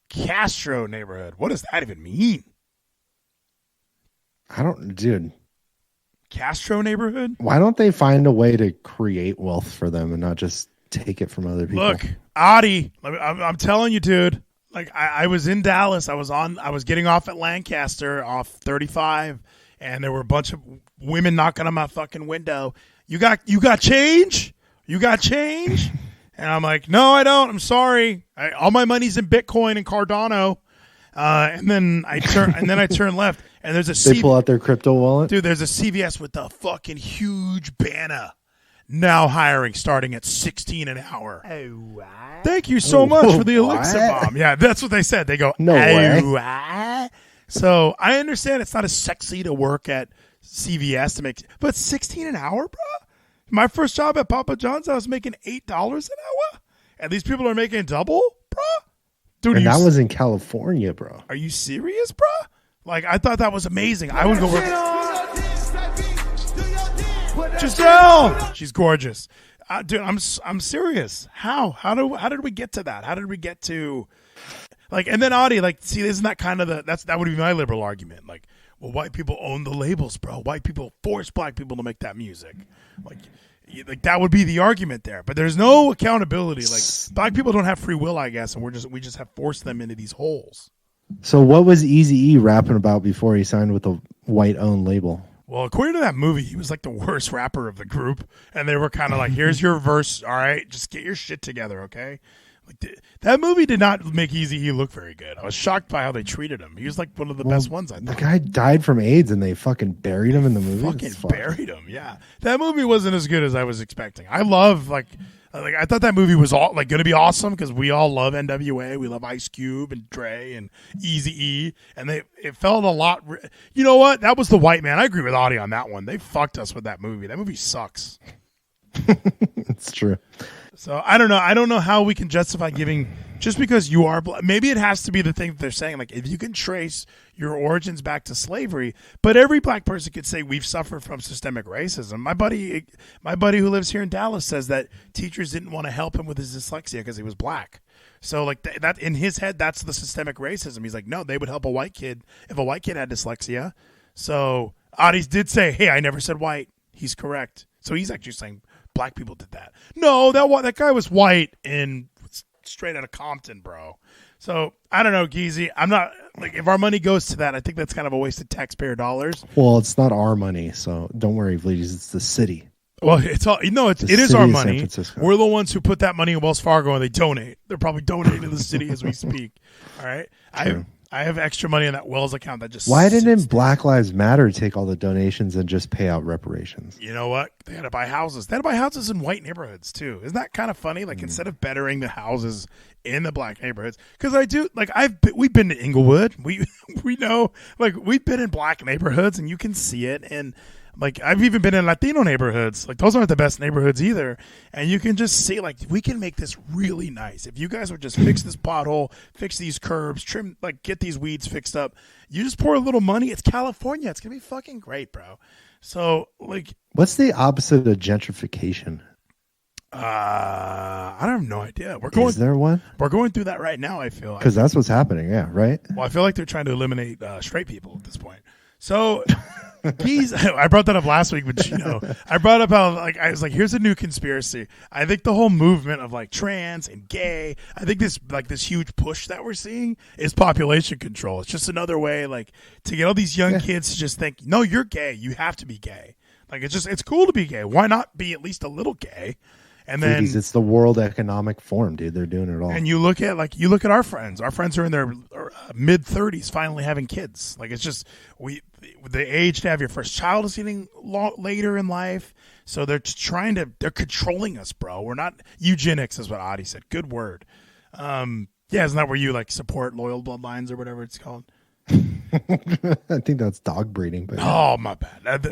Castro neighborhood. What does that even mean? Dude. Castro neighborhood? Why don't they find a way to create wealth for them and not just take it from other people? Look, Adi, I'm telling you, dude. Like I was in Dallas. I was getting off at Lancaster off 35, and there were a bunch of women knocking on my fucking window. You got change? You got change? And I'm like, no, I don't. I'm sorry. All my money's in Bitcoin and Cardano. And then I turn left, and there's a They pull out their crypto wallet. Dude, there's a CVS with a fucking huge banner. Now hiring, starting at $16 an hour. Oh, thank you so much for the elixir bomb. Yeah, that's what they said. They go, no way. So I understand it's not as sexy to work at CVS to make, but $16 an hour, bro. My first job at Papa John's, I was making $8 an hour, and these people are making double, bro. Dude, and that was in California, bro. Are you serious, bro? Like, I thought that was amazing. I would go work. Giselle, she's gorgeous, dude. I'm serious. How did we get to that? How did we get to, like, and then Audie, like, see, isn't that kind of that would be my liberal argument? Like, well, white people own the labels, bro. White people force black people to make that music. Like that would be the argument there. But there's no accountability. Like, black people don't have free will, I guess, and we just have forced them into these holes. So what was Eazy-E rapping about before he signed with the white-owned label? Well, according to that movie, he was like the worst rapper of the group, and they were kind of like, "Here's your verse. All right, just get your shit together, okay?" Like that movie did not make Eazy-E look very good. I was shocked by how they treated him. He was like one of the best ones. I thought. The guy died from AIDS, and they fucking buried him in the movie. Fucking buried him. Yeah, that movie wasn't as good as I was expecting. I love like I thought that movie was all like going to be awesome because we all love NWA. We love Ice Cube and Dre and Eazy-E, and it felt a lot. You know what? That was the white man. I agree with Audie on that one. They fucked us with that movie. That movie sucks. It's true. So I don't know. I don't know how we can justify giving just because you are black. Maybe it has to be the thing that they're saying. Like, if you can trace your origins back to slavery, but every black person could say we've suffered from systemic racism. My buddy who lives here in Dallas says that teachers didn't want to help him with his dyslexia because he was black. So like that in his head, that's the systemic racism. He's like, no, they would help a white kid if a white kid had dyslexia. So Audis did say, hey, I never said white. He's correct. So he's actually saying black people did that. No, that guy was white and straight out of Compton, bro. So I don't know, Geezy. I'm not like, if our money goes to that, I think that's kind of a waste of taxpayer dollars. Well, it's not our money, so don't worry, Vleeties. It's the city. Well, it's all it is our money. We're the ones who put that money in Wells Fargo and they donate. They're probably donating to the city as we speak. All right. True. I have extra money in that Wells account that just. Why didn't Black Lives Matter take all the donations and just pay out reparations? You know what? They had to buy houses. They had to buy houses in white neighborhoods too. Isn't that kind of funny? Like instead of bettering the houses in the black neighborhoods, because I do like we've been to Inglewood. We know, like, we've been in black neighborhoods and you can see it. And like I've even been in Latino neighborhoods. Like those aren't the best neighborhoods either. And you can just see, like, we can make this really nice. If you guys would just fix this pothole, fix these curbs, trim, like, get these weeds fixed up. You just pour a little money. It's California. It's going to be fucking great, bro. So like, what's the opposite of gentrification? I have no idea. Is there one? We're going through that right now. I feel because that's what's happening. Yeah, right. Well, I feel like they're trying to eliminate straight people at this point. So, I brought that up last week, but I brought up how I was like, here's a new conspiracy. I think the whole movement of like trans and gay, I think this huge push that we're seeing is population control. It's just another way to get all these young kids to just think, no, you're gay. You have to be gay. It's cool to be gay. Why not be at least a little gay? And then it's the World Economic Forum, dude. They're doing it all. And you look at our friends. Our friends are in their mid 30s, finally having kids. It's just the age to have your first child is getting later in life. So they're controlling us, bro. We're not eugenics, is what Adi said. Good word. Isn't that where you support loyal bloodlines or whatever it's called? I think that's dog breeding. But oh, my bad.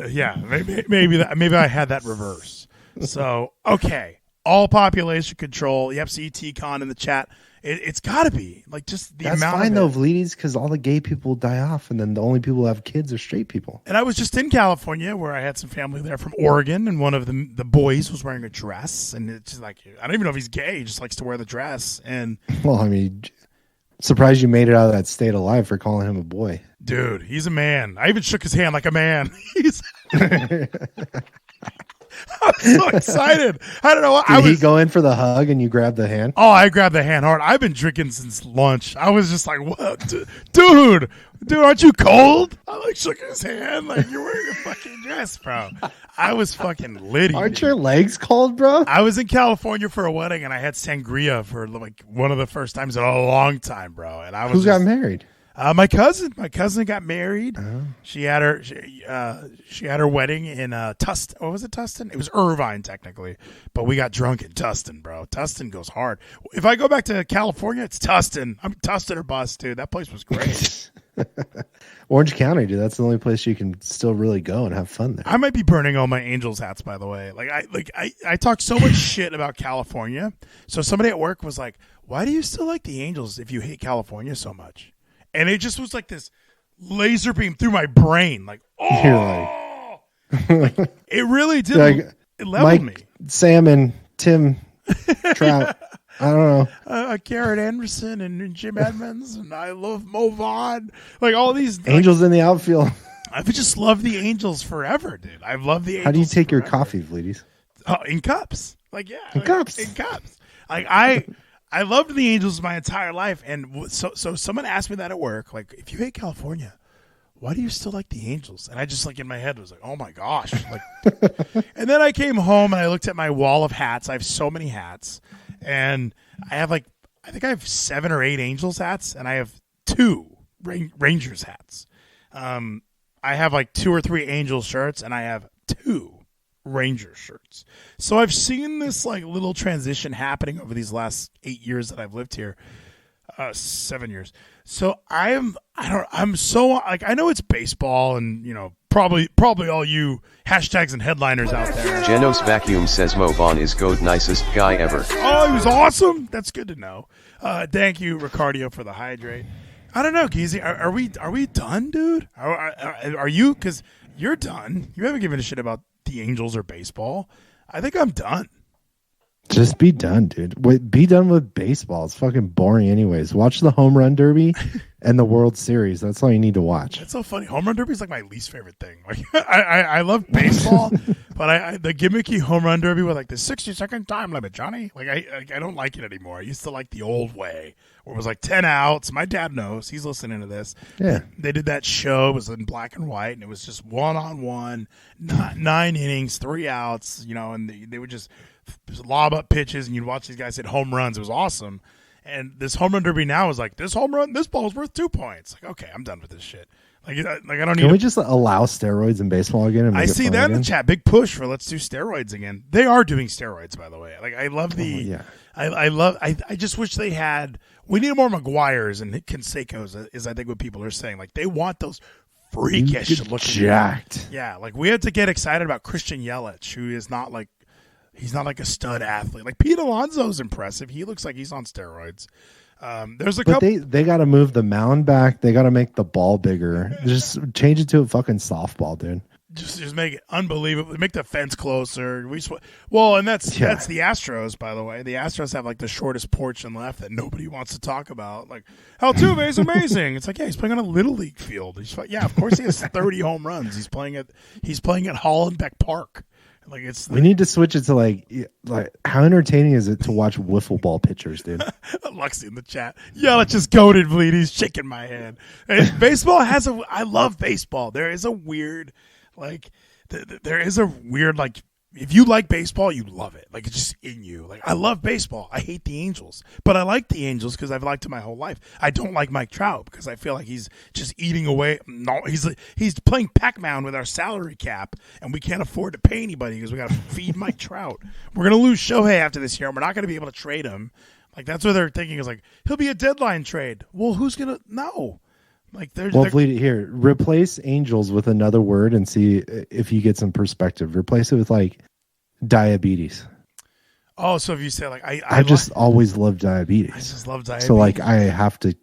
Maybe I had that reverse. So okay. All population control. Yep, CTCon in the chat. It's got to be just the that's amount. That's fine of though, Vleeties, because all the gay people die off, and then the only people who have kids are straight people. And I was just in California where I had some family there from Oregon, and one of the boys was wearing a dress, and it's just I don't even know if he's gay. He just likes to wear the dress. And well, I mean, surprised you made it out of that state alive for calling him a boy, dude. He's a man. I even shook his hand like a man. He's. I'm so excited. I don't know. Did he go in for the hug and you grabbed the hand? Oh, I grabbed the hand hard. I've been drinking since lunch. I was just like, what? Dude, aren't you cold? I shook his hand like you're wearing a fucking dress, bro. I was fucking litty. Aren't your legs cold, bro? I was in California for a wedding and I had sangria for one of the first times in a long time, bro. And I was Who got married? My cousin got married. Oh. She had her wedding in Tustin. What was it, Tustin? It was Irvine technically, but we got drunk in Tustin, bro. Tustin goes hard. If I go back to California, it's Tustin. I'm Tustin or bust, dude. That place was great. Orange County, dude. That's the only place you can still really go and have fun there. I might be burning all my Angels hats, by the way. I talk so much shit about California. So somebody at work was like, "Why do you still like the Angels if you hate California so much?" And it just was like this laser beam through my brain. It really did. It leveled me. Sam and Tim Trout. I don't know. Garrett Anderson and Jim Edmonds. And I love Mo Vaughn. All these. Angels in the outfield. I've just loved the Angels forever, dude. I've loved the Angels. How do you take forever. your coffee, Vleeties? Oh, in cups. In cups. In cups. I loved the Angels my entire life, and so someone asked me that at work, if you hate California, why do you still like the Angels? And I just in my head was like, oh my gosh. And then I came home and I looked at my wall of hats. I have so many hats, and I have I think I have 7 or 8 Angels hats, and I have 2 Rangers hats. I have 2 or 3 Angels shirts, and I have 2 Ranger shirts. So I've seen this little transition happening over these last 8 years that I've lived here. 7 years. So I'm so I know it's baseball and probably all you hashtags and headliners out there. Genos Vacuum says Mo Vaughn is GOAT, nicest guy ever. Oh, he was awesome. That's good to know. Thank you, Ricardio, for the hydrate. I don't know, Geezy. Are we done, dude? Are you? Because you're done. You haven't given a shit about the Angels or baseball. I think I'm done. Just be done, dude. Wait, be done with baseball. It's fucking boring anyways. Watch the Home Run Derby and the World Series. That's all you need to watch. That's so funny. Home Run Derby is my least favorite thing. I love baseball, but the gimmicky Home Run Derby with the 60-second time limit, Johnny. I don't like it anymore. I used to like the old way where it was 10 outs. My dad knows. He's listening to this. Yeah. They did that show. It was in black and white, and it was just 1-on-1, 9 innings, 3 outs, and they would just lob up pitches, and you'd watch these guys hit home runs. It was awesome. And this Home Run Derby now is this home run, this ball is worth 2 points. Okay, I'm done with this shit. I don't need. Can we just allow steroids in baseball again? And I see that in the chat. Big push for let's do steroids again. They are doing steroids, by the way. I love the. Yeah. I just wish they had. We need more McGuires and Canseco's. Is I think what people are saying. They want those freakish looking. Jacked. Yeah, we had to get excited about Christian Yelich, who is not he's not a stud athlete. Pete Alonso's impressive. He looks like he's on steroids. There's a couple. They got to move the mound back. They got to make the ball bigger. Just change it to a fucking softball, dude. Just make it unbelievable. Make the fence closer. And that's the Astros, by the way. The Astros have like the shortest porch in left that nobody wants to talk about. Like Altuve is amazing. It's like, yeah, he's playing on a little league field. Of course he has 30 home runs. He's playing at Hollenbeck Park. Like we need to switch it to like how entertaining is it to watch wiffle ball pitchers, dude? Luxy in the chat. Yeah, let's just go to Vleet. He's shaking my hand. And baseball I love baseball. There is a weird if you like baseball, you love it. Like it's just in you. Like I love baseball. I hate the Angels, but I like the Angels because I've liked them my whole life. I don't like Mike Trout because I feel like he's just eating away. No, he's playing Pac-Man with our salary cap, and we can't afford to pay anybody because we got to feed Mike Trout. We're gonna lose Shohei after this year, and we're not gonna be able to trade him. Like that's what they're thinking is like he'll be a deadline trade. Well, who's gonna no? Like Vleet, here, replace Angels with another word and see if you get some perspective. Replace it with like diabetes. Oh, so if you say like I just always loved diabetes. I just love diabetes. So like I have to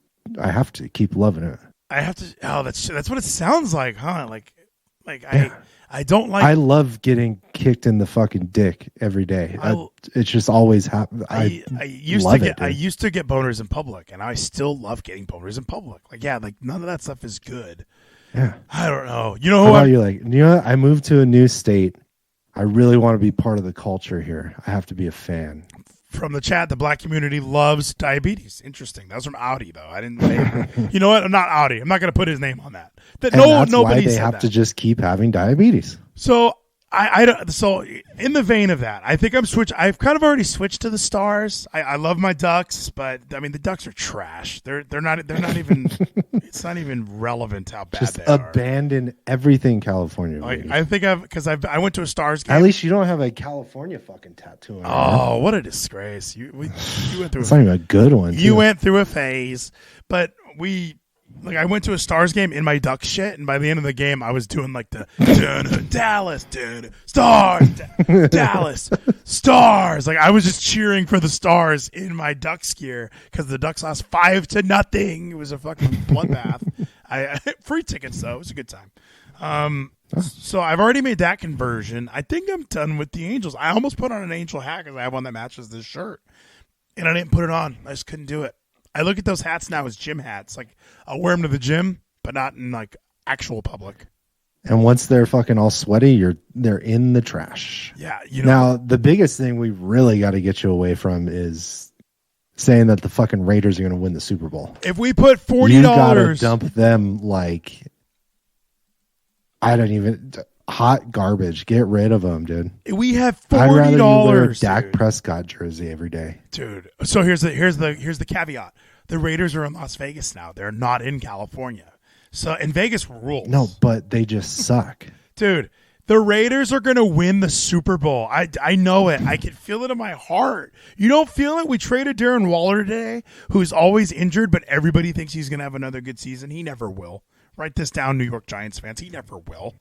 keep loving it. I have to. Oh, that's what it sounds like, huh? Like I don't like. I love getting kicked in the fucking dick every day. It's just always happen. I used to get boners in public, and I still love getting boners in public. Like none of that stuff is good. Yeah, I don't know. You know you're like. You know, I moved to a new state. I really want to be part of the culture here. I have to be a fan. From the chat, the black community loves diabetes. Interesting. That was from Audi, though. I didn't. You know what? I'm not Audi. I'm not going to put his name on that. That's why they have to just keep having diabetes. So So in the vein of that, I think I've kind of already switched to the Stars. I love my Ducks, but I mean the Ducks are trash. They're not even. It's not even relevant how bad they are. Abandon everything California. I think I went to a Stars game. At least you don't have a California fucking tattoo. Oh, what a disgrace! You went through. It's not even a good one. You went through a phase, but I went to a Stars game in my Duck shit, and by the end of the game, I was doing like the Dallas, Stars, Dallas, Stars. Like I was just cheering for the Stars in my Ducks gear because the Ducks lost 5-0. It was a fucking bloodbath. Free tickets though. It was a good time. So I've already made that conversion. I think I'm done with the Angels. I almost put on an Angel hat because I have one that matches this shirt, and I didn't put it on. I just couldn't do it. I look at those hats now as gym hats. Like I'll wear them to the gym, but not in like actual public. And once they're fucking all sweaty, they're in the trash. Yeah. Now the biggest thing we really got to get you away from is saying that the fucking Raiders are going to win the Super Bowl. If we put $40, you got to dump them like hot garbage. Get rid of them, dude. We have $40. I'd rather you wear a Dak Prescott jersey every day, dude. So here's the caveat: the Raiders are in Las Vegas now. They're not in California. So in Vegas rules. No, but they just suck, dude. The Raiders are going to win the Super Bowl. I know it. I can feel it in my heart. You don't feel it? We traded Darren Waller today, who's always injured, but everybody thinks he's going to have another good season. He never will. Write this down, New York Giants fans. He never will.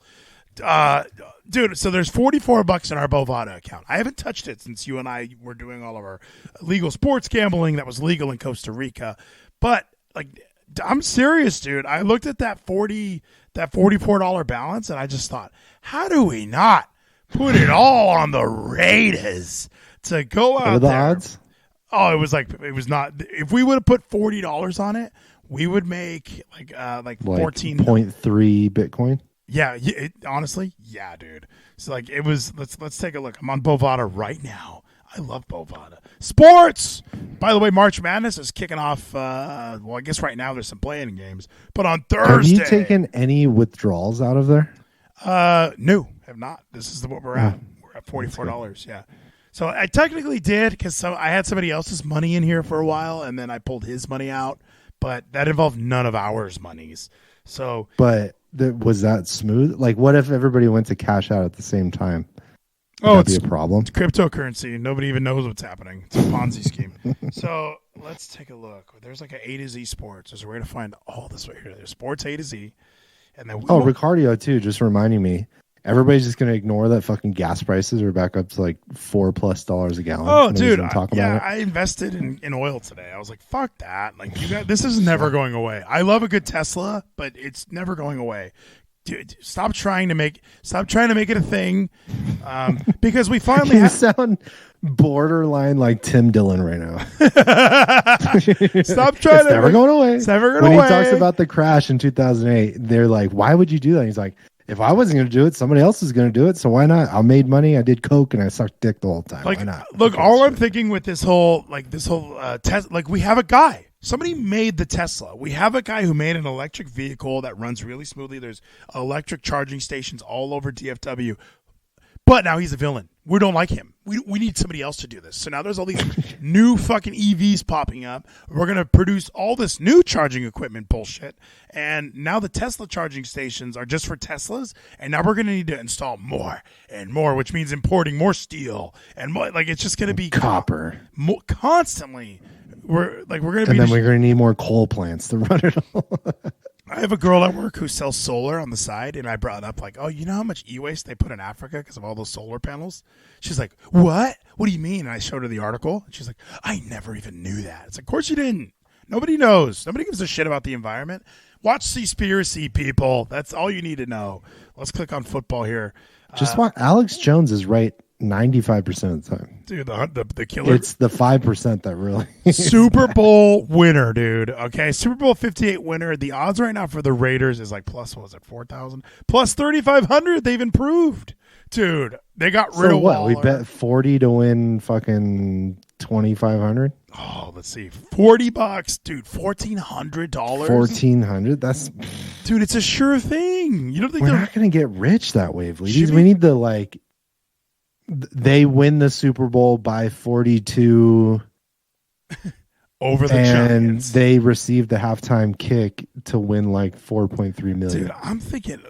Dude, so there's $44 in our Bovada account. I haven't touched it since you and I were doing all of our legal sports gambling that was legal in Costa Rica. But like, I'm serious, dude. I looked at that $44 balance and I just thought, how do we not put it all on the Raiders to go out the there? Odds? Oh, it was not. If we would have put $40 on it, we would make like 14.3 Bitcoin. Yeah, honestly, yeah, dude. So like it was. Let's take a look. I'm on Bovada right now. I love Bovada. Sports. By the way, March Madness is kicking off. Well, I guess right now there's some playing games, but on Thursday. Have you taken any withdrawals out of there? No, have not. This is what we're at. We're at $44. Yeah. So I technically did because I had somebody else's money in here for a while, and then I pulled his money out, but that involved none of ours monies. So, but. Was that smooth? Like, what if everybody went to cash out at the same time? It's a problem. It's cryptocurrency. Nobody even knows what's happening. It's a Ponzi scheme. So let's take a look. There's like an A to Z Sports. There's a way to find all this right here. There's Sports A to Z, and then Ricardio too. Just reminding me. Everybody's just going to ignore that fucking gas prices are back up to like $4+ a gallon. Oh, dude. I invested in oil today. I was like, fuck that. Like, this is never going away. I love a good Tesla, but it's never going away. dude, stop trying to make it a thing, because we finally You sound borderline like Tim Dillon right now. Stop trying It's never going away. It's never going when away. He talks about the crash in 2008, they're like, why would you do that? He's like, if I wasn't going to do it, somebody else is going to do it. So why not? I made money. I did coke and I sucked dick the whole time. Like, why not? look, all I'm thinking with this whole test, like we have a guy. Somebody made the Tesla. We have a guy who made an electric vehicle that runs really smoothly. There's electric charging stations all over DFW. But now he's a villain. We don't like him. We need somebody else to do this. So now there's all these new fucking EVs popping up. We're going to produce all this new charging equipment bullshit. And now the Tesla charging stations are just for Teslas. And now we're going to need to install more and more, which means importing more steel. And more, like, it's just going to be copper. Constantly. We're going to be. And then we're going to need more coal plants to run it all. I have a girl at work who sells solar on the side, and I brought up, like, oh, you know how much e-waste they put in Africa because of all those solar panels? She's like, what? What do you mean? And I showed her the article, and she's like, I never even knew that. It's like, of course you didn't. Nobody knows. Nobody gives a shit about the environment. Watch Seaspiracy, people. That's all you need to know. Let's click on football here. Just watch. Alex Jones is right 95% of the time. Dude, the killer. It's the 5% that really. Super Bowl winner, dude. Okay, Super Bowl 58 winner. The odds right now for the Raiders is like plus, what was it, 4,000? Plus 3,500. They've improved. Dude, they got rid of what? Waller. We bet 40 to win fucking 2,500? Oh, let's see. $40, dude. $1,400. $1,400? That's. Dude, it's a sure thing. You don't think We're they're not going to get rich that way, Vleeties. We need to, like. They win the Super Bowl by 42 over the and Giants. They receive the halftime kick to win like 4.3 million. Dude, I'm thinking,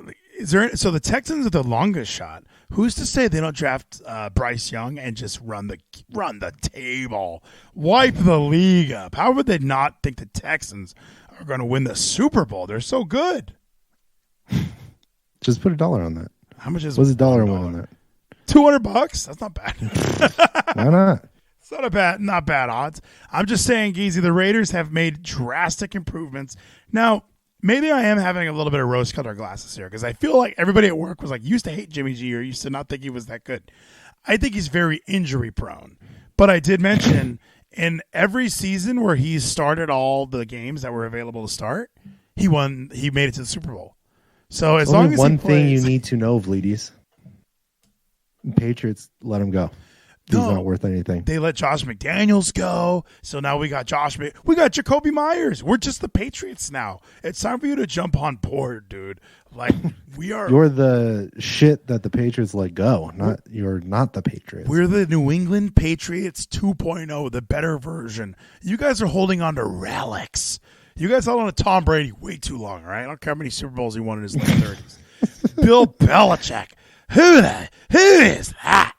so the Texans are the longest shot. Who's to say they don't draft Bryce Young and just run the table, wipe the league up? How would they not think the Texans are going to win the Super Bowl? They're so good. Just put $1 on that. How much is what's $1 win on that? $200. That's not bad. Why not? It's not bad odds. I'm just saying, Geezy, the Raiders have made drastic improvements. Now, maybe I am having a little bit of rose-colored glasses here because I feel like everybody at work was like, used to hate Jimmy G or used to not think he was that good. I think he's very injury-prone. But I did mention in every season where he started all the games that were available to start, he won. He made it to the Super Bowl. So as long as one he thing plays, you need to know, Vleeties. Patriots let him go. He's not worth anything. They let Josh McDaniels go. So now we got Jacoby Myers. We're just the Patriots now. It's time for you to jump on board, dude. Like we are. You're the shit that the Patriots let go. You're not the Patriots. We're the New England Patriots 2.0, the better version. You guys are holding on to relics. You guys held on to Tom Brady way too long, right? I don't care how many Super Bowls he won in his late 30s. Bill Belichick. Who is that?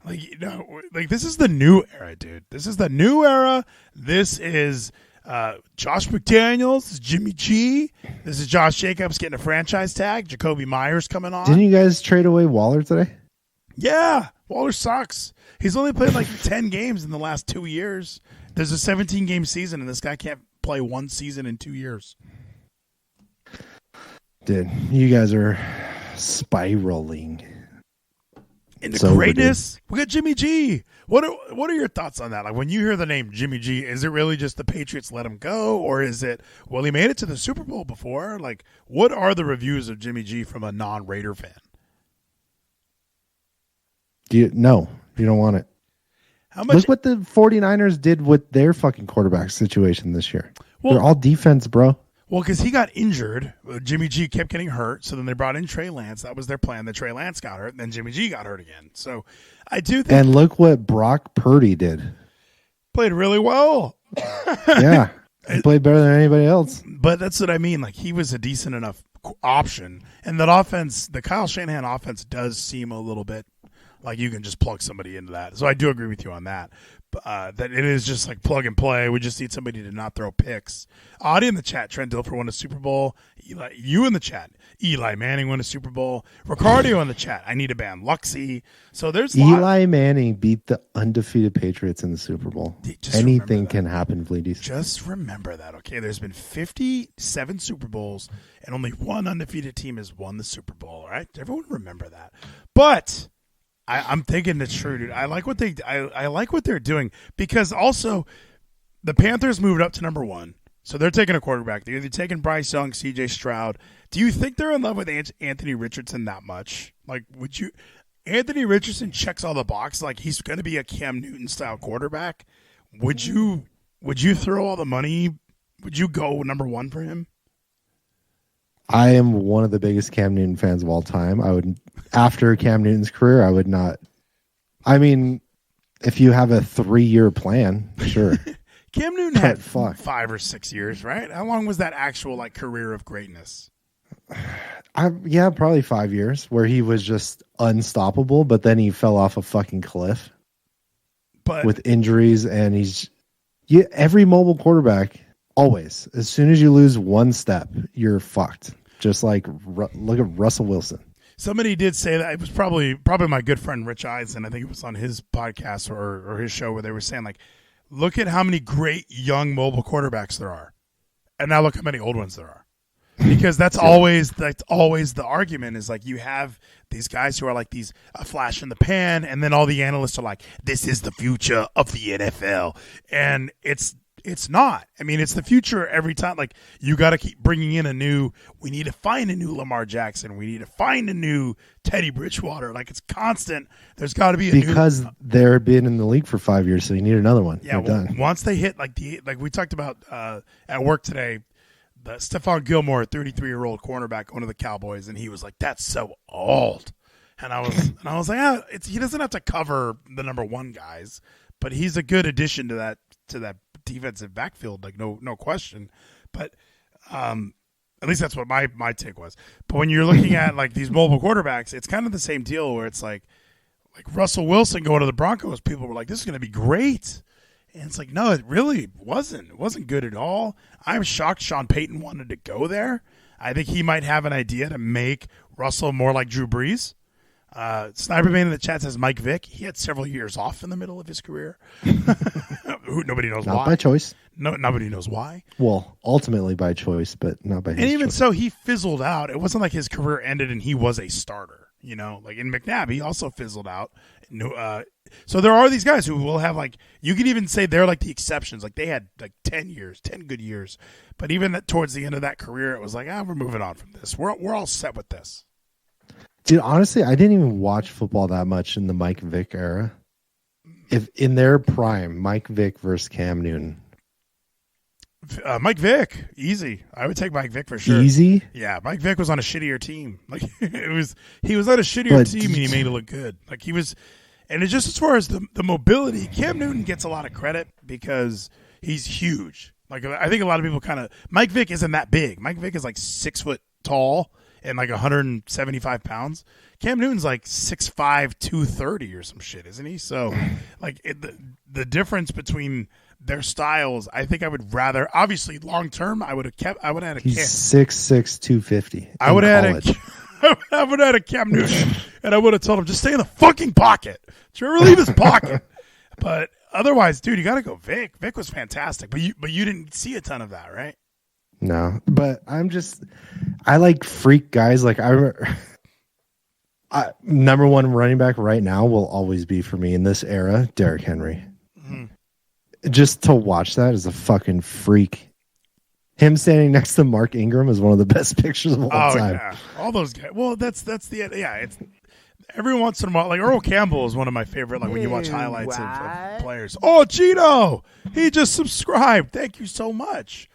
Like this is the new era, dude. This is the new era. This is Josh McDaniels. This is Jimmy G. This is Josh Jacobs getting a franchise tag. Jacoby Myers coming on. Didn't you guys trade away Waller today? Yeah, Waller sucks. He's only played like 10 games in the last 2 years. There's a 17-game season, and this guy can't play one season in 2 years. Dude, you guys are spiraling. In the greatness, we got Jimmy G. What are your thoughts on that? Like when you hear the name Jimmy G, is it really just the Patriots let him go, or is it he made it to the Super Bowl before? Like, what are the reviews of Jimmy G from a non-Raider fan? No, you don't want it. How much? Look what the 49ers did with their fucking quarterback situation this year. Well, they're all defense, bro. Well, because he got injured. Jimmy G kept getting hurt. So then they brought in Trey Lance. That was their plan. Then Trey Lance got hurt. And then Jimmy G got hurt again. So I do think. And look what Brock Purdy did. Played really well. Yeah. He played better than anybody else. But that's what I mean. Like, he was a decent enough option. And that offense, the Kyle Shanahan offense, does seem a little bit like you can just plug somebody into that. So I do agree with you on that. that it is just like plug and play. We just need somebody to not throw picks. Audie in the chat, Trent Dilfer won a Super Bowl. Eli, you in the chat, Eli Manning won a Super Bowl. Ricardo in the chat, I need to ban Luxie. So there's Eli Manning beat the undefeated Patriots in the Super Bowl. Anything can happen, Vleeties. Just remember that, okay? There's been 57 Super Bowls, and only one undefeated team has won the Super Bowl, all right? Everyone remember that. But I'm thinking it's true, dude. I like what they're doing, because also the Panthers moved up to number 1, so they're taking a quarterback. They're either taking Bryce Young, C.J. Stroud. Do you think they're in love with Anthony Richardson that much? Like, would you? Anthony Richardson checks all the boxes. Like, he's going to be a Cam Newton style quarterback. Would you throw all the money? Would you go number 1 for him? I am one of the biggest Cam Newton fans of all time. I would, after Cam Newton's career, I would not. I mean, if you have a 3-year plan, sure. Cam Newton had 5 or 6 years, right? How long was that actual like career of greatness? Yeah, probably 5 years, where he was just unstoppable, but then he fell off a fucking cliff. But with injuries, and every mobile quarterback, always, as soon as you lose one step, you're fucked. Just like look at Russell Wilson. Somebody did say that. It was probably my good friend Rich Eisen. I think it was on his podcast or his show, where they were saying, like, look at how many great young mobile quarterbacks there are, and now look how many old ones there are. Because that's always the argument, is like, you have these guys who are like these a flash in the pan, and then all the analysts are like, this is the future of the NFL, and it's not. I mean, it's the future every time. Like, you got to keep bringing in we need to find a new Lamar Jackson. We need to find a new Teddy Bridgewater. Like, it's constant. There's got to be because they're been in the league for 5 years, so you need another one. Yeah, once they hit like we talked about at work today, the Stephon Gilmore, 33-year-old cornerback, going to the Cowboys, and he was like, "That's so old," and I was like, he doesn't have to cover the number 1 guys, but he's a good addition to that defensive backfield, like no question. But at least that's what my take was. But when you're looking at like these mobile quarterbacks, it's kind of the same deal, where it's like Russell Wilson going to the Broncos. People were like, "This is going to be great." And it's like, no, it really wasn't. It wasn't good at all. I'm shocked Sean Payton wanted to go there. I think he might have an idea to make Russell more like Drew Brees. Sniperman in the chat says Mike Vick. He had several years off in the middle of his career. Nobody knows why. Not by choice. No, nobody knows why. Well, ultimately by choice, but not by his choice. And even so, he fizzled out. It wasn't like his career ended and he was a starter. You know, like in McNabb, he also fizzled out. So there are these guys who will have, like, you could even say they're like the exceptions. Like, they had like 10 good years. But even towards the end of that career, it was like, we're moving on from this. We're all set with this. Dude, honestly, I didn't even watch football that much in the Mike Vick era. If in their prime, Mike Vick versus Cam Newton. Mike Vick, easy. I would take Mike Vick for sure. Easy? Yeah, Mike Vick was on a shittier team. Like, he was on a shittier team, and he made it look good. Like, he was, and it's just as far as the mobility, Cam Newton gets a lot of credit because he's huge. Like, I think a lot of people Mike Vick isn't that big. Mike Vick is like 6 foot tall and like 175 pounds. Cam Newton's like 6'5", 230 or some shit, isn't he? So, like, the difference between their styles, I think I would rather, obviously long term, I would have had a He's 6'6", 250. I would have had a Cam Newton, and I would have told him, just stay in the fucking pocket. Trevor, leave his pocket. But otherwise, dude, you got to go Vic. Vic was fantastic, but you didn't see a ton of that, right? No, but I like freak guys. Like number 1 running back right now will always be for me in this era, Derrick Henry. Mm-hmm. Just to watch that is a fucking freak. Him standing next to Mark Ingram is one of the best pictures of all time. Yeah, all those guys. Well, that's it's every once in a while. Like Earl Campbell is one of my favorite. Like when you watch highlights of players. Oh, Gino, he just subscribed. Thank you so much.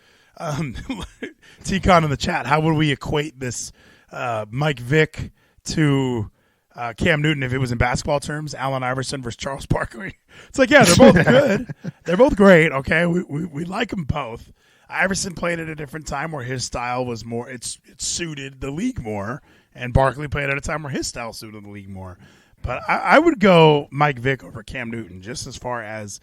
T-Con in the chat. How would we equate this Mike Vick to Cam Newton if it was in basketball terms? Allen Iverson versus Charles Barkley. It's like, yeah, they're both good. They're both great. Okay, we like them both. Iverson played at a different time where his style was more. It suited the league more, and Barkley played at a time where his style suited the league more. But I would go Mike Vick over Cam Newton just as far as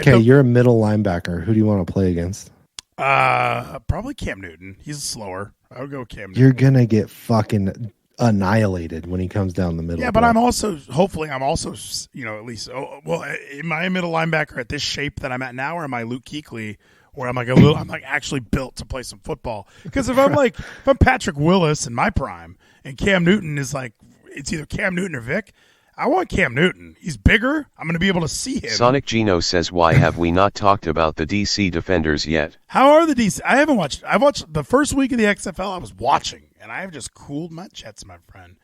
Okay, you're a middle linebacker. Who do you want to play against? Probably Cam Newton. He's slower. I would go with Cam Newton. You're gonna get fucking annihilated when he comes down the middle. Yeah, but I'm also at least. Am I a middle linebacker at this shape that I'm at now, or am I Luke Kuechly, where I'm like actually built to play some football? Because if I'm Patrick Willis in my prime, and Cam Newton is like, it's either Cam Newton or Vic. I want Cam Newton. He's bigger. I'm going to be able to see him. Sonic Gino says, why have we not talked about the DC Defenders yet? How are the DC? I haven't watched. I watched the first week of the XFL. I was watching, and I have just cooled my jets, my friend.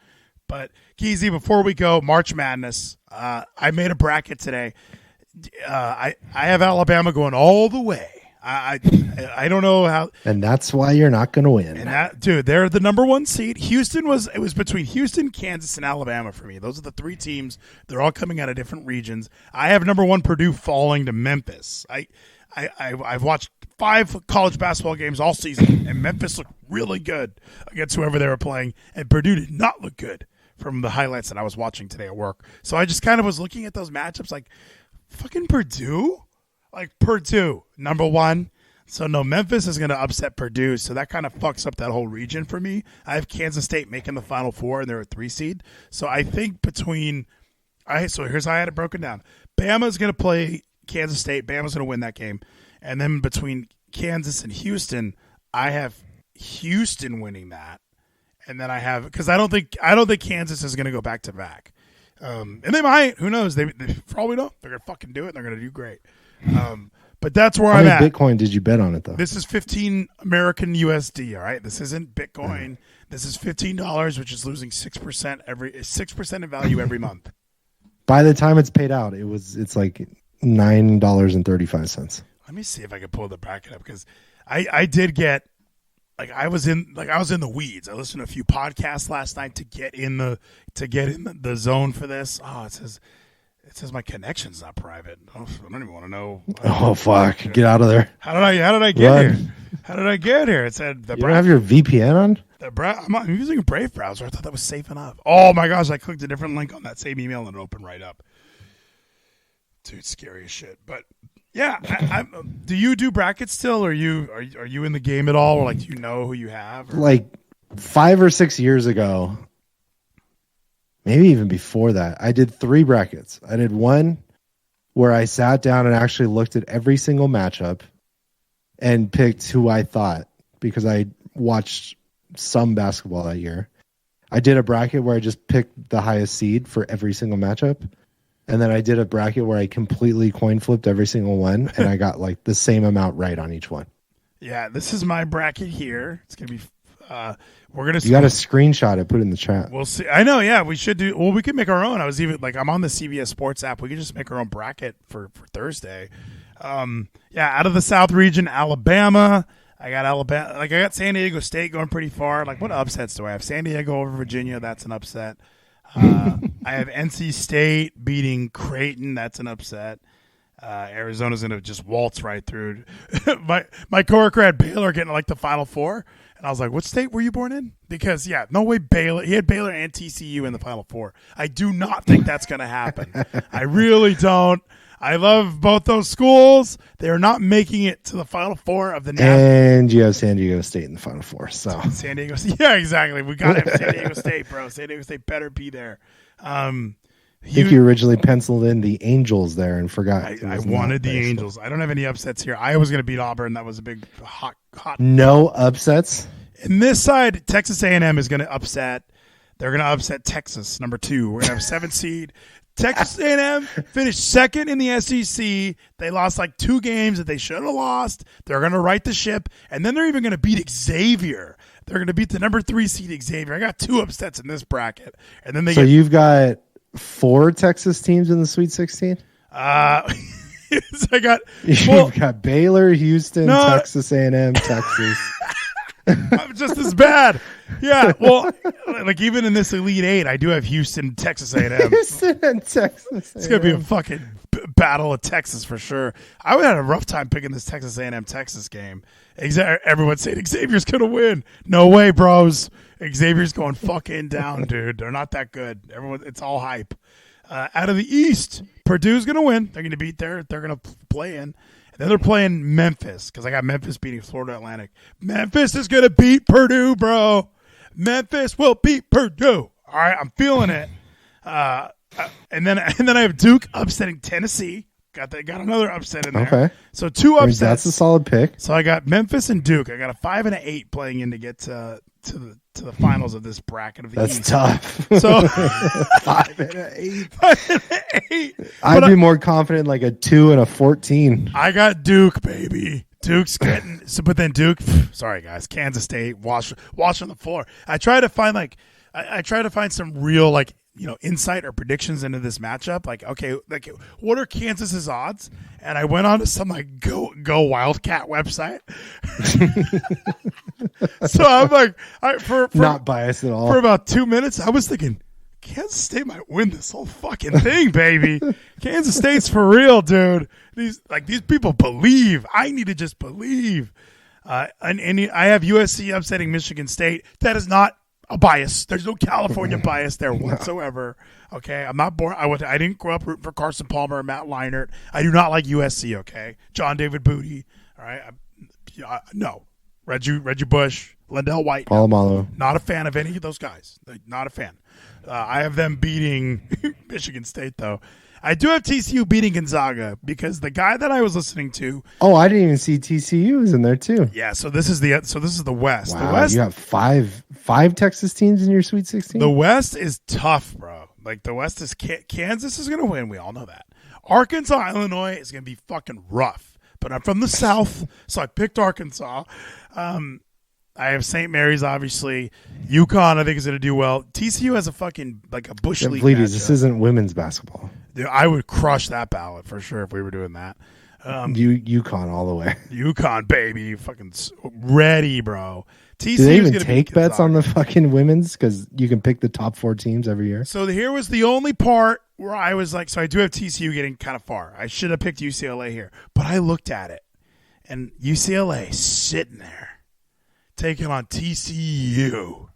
But, Geezy, before we go, March Madness, I made a bracket today. I have Alabama going all the way. I don't know how, and that's why you're not going to win. And dude, they're the number 1 seed. It was between Houston, Kansas, and Alabama for me. Those are the 3 teams. They're all coming out of different regions. I have number 1 Purdue falling to Memphis. I've watched 5 college basketball games all season, and Memphis looked really good against whoever they were playing, and Purdue did not look good from the highlights that I was watching today at work. So I just kind of was looking at those matchups like, fucking Purdue. Like Purdue, number 1. So no, Memphis is going to upset Purdue. So that kind of fucks up that whole region for me. I have Kansas State making the Final Four, and they're a 3 seed. So I think so here's how I had it broken down. Bama's going to play Kansas State. Bama's going to win that game. And then between Kansas and Houston, I have Houston winning that. And then I have, because I don't think Kansas is going to go back to back. And they might. Who knows? They for all we know, they're going to fucking do it, and they're going to do great. But that's where I'm at. How many Bitcoin did you bet on it, though? This is 15 American USD, all right? This isn't Bitcoin. This is $15, which is losing 6% in value every month. By the time it's paid out, it's like $9.35. Let me see if I can pull the bracket up, because I did get, like, I was in the weeds. I listened to a few podcasts last night to get in the zone for this. Oh, it says my connection's not private. I don't even want to know. Oh fuck! Get out of there. How did I get here? How did I get here? It said you don't have your VPN on. I'm using a Brave browser. I thought that was safe enough. Oh my gosh! I clicked a different link on that same email and it opened right up. Dude, scary as shit. But yeah, do you do brackets still? Or are you in the game at all? Or like, do you know who you have? Or? Like 5 or 6 years ago. Maybe even before that, I did 3 brackets. I did one where I sat down and actually looked at every single matchup and picked who I thought, because I watched some basketball that year. I did a bracket where I just picked the highest seed for every single matchup. And then I did a bracket where I completely coin flipped every single one, and I got like the same amount right on each one. Yeah, this is my bracket here. It's going to be You got to screenshot it, put it in the chat. We'll see. I know, yeah, we should do. Well, we could make our own. I was even like, I'm on the CBS Sports app. We could just make our own bracket for Thursday. Out of the South region, Alabama. I got Alabama. Like, I got San Diego State going pretty far. Like, what upsets do I have? San Diego over Virginia. That's an upset. I have NC State beating Creighton. That's an upset. Arizona's going to just waltz right through. my coworker had Baylor getting like the Final Four. And I was like, what state were you born in? Because, yeah, no way Baylor. He had Baylor and TCU in the Final Four. I do not think that's going to happen. I really don't. I love both those schools. They are not making it to the Final Four of the national. And you have San Diego State in the Final Four. So San Diego State. Yeah, exactly. We got it. San Diego State, bro. San Diego State better be there. I think you originally penciled in the Angels there and forgot. I wanted the Angels. I don't have any upsets here. I was going to beat Auburn. That was a big hot. No upsets. In this side, Texas A&M is going to upset. They're going to upset Texas, number 2. We're going to have 7 seed. Texas A&M finished second in the SEC. They lost like 2 games that they should have lost. They're going to right the ship, and then they're even going to beat Xavier. They're going to beat the number 3 seed Xavier. I got 2 upsets in this bracket, and then you've got 4 Texas teams in the Sweet 16. You've got Baylor, Houston, Texas A&M, Texas. I'm just as bad. Yeah, well, like even in this Elite 8, I do have Houston, Texas A&M. Houston and Texas A&M. It's going to be a fucking battle of Texas for sure. I would have had a rough time picking this Texas A&M Texas game. Everyone's saying Xavier's going to win. No way, bros. Xavier's going fucking down, dude. They're not that good. It's all hype. Out of the East, Purdue's going to win. They're going to beat they're going to play in. And then they're playing Memphis because I got Memphis beating Florida Atlantic. Memphis is going to beat Purdue, bro. Memphis will beat Purdue. All right, I'm feeling it. And then I have Duke upsetting Tennessee. Got another upset in there. Okay. So 2 upsets. That's a solid pick. So I got Memphis and Duke. I got a 5 and an 8 playing in to get to the finals of this bracket of the East. That's tough. So 5 and an 8. 5 and an 8. I'd be more confident like a 2 and a 14. I got Duke, baby. Duke's getting but then Duke. Sorry guys, Kansas State wash on the floor. I try to find I try to find some real insight or predictions into this matchup. Okay, what are Kansas's odds? And I went on to some Go Wildcat website. So I'm for not biased at all. For about 2 minutes, I was thinking Kansas State might win this whole fucking thing, baby. Kansas State's for real, dude. These people believe. I need to just believe. And I have USC upsetting Michigan State. That is not a bias. There's no California bias there whatsoever. Okay, I'm not born. I didn't grow up rooting for Carson Palmer and Matt Leinart. I do not like USC. Okay, John David Booty. All right, no. Reggie Bush, Lendell White. Palomalo. Not a fan of any of those guys. Not a fan. I have them beating Michigan State though. I do have TCU beating Gonzaga because the guy that I was listening to. Oh, I didn't even see TCU was in there too. Yeah, so this is the West. Wow, the West, you have five Texas teams in your Sweet 16. The West is tough, bro. The West is Kansas is going to win. We all know that. Arkansas, Illinois is going to be fucking rough. But I'm from the South, so I picked Arkansas. I have St. Mary's, obviously. UConn, I think, is going to do well. TCU has a fucking a Bush League matchup. This isn't women's basketball. Dude, I would crush that ballot for sure if we were doing that. UConn all the way. UConn, baby. Fucking ready, bro. TCU do they even take bets on the fucking women's? Because you can pick the top 4 teams every year. So here was the only part where I was like, so I do have TCU getting kind of far. I should have picked UCLA here. But I looked at it, and UCLA sitting there, taking on TCU.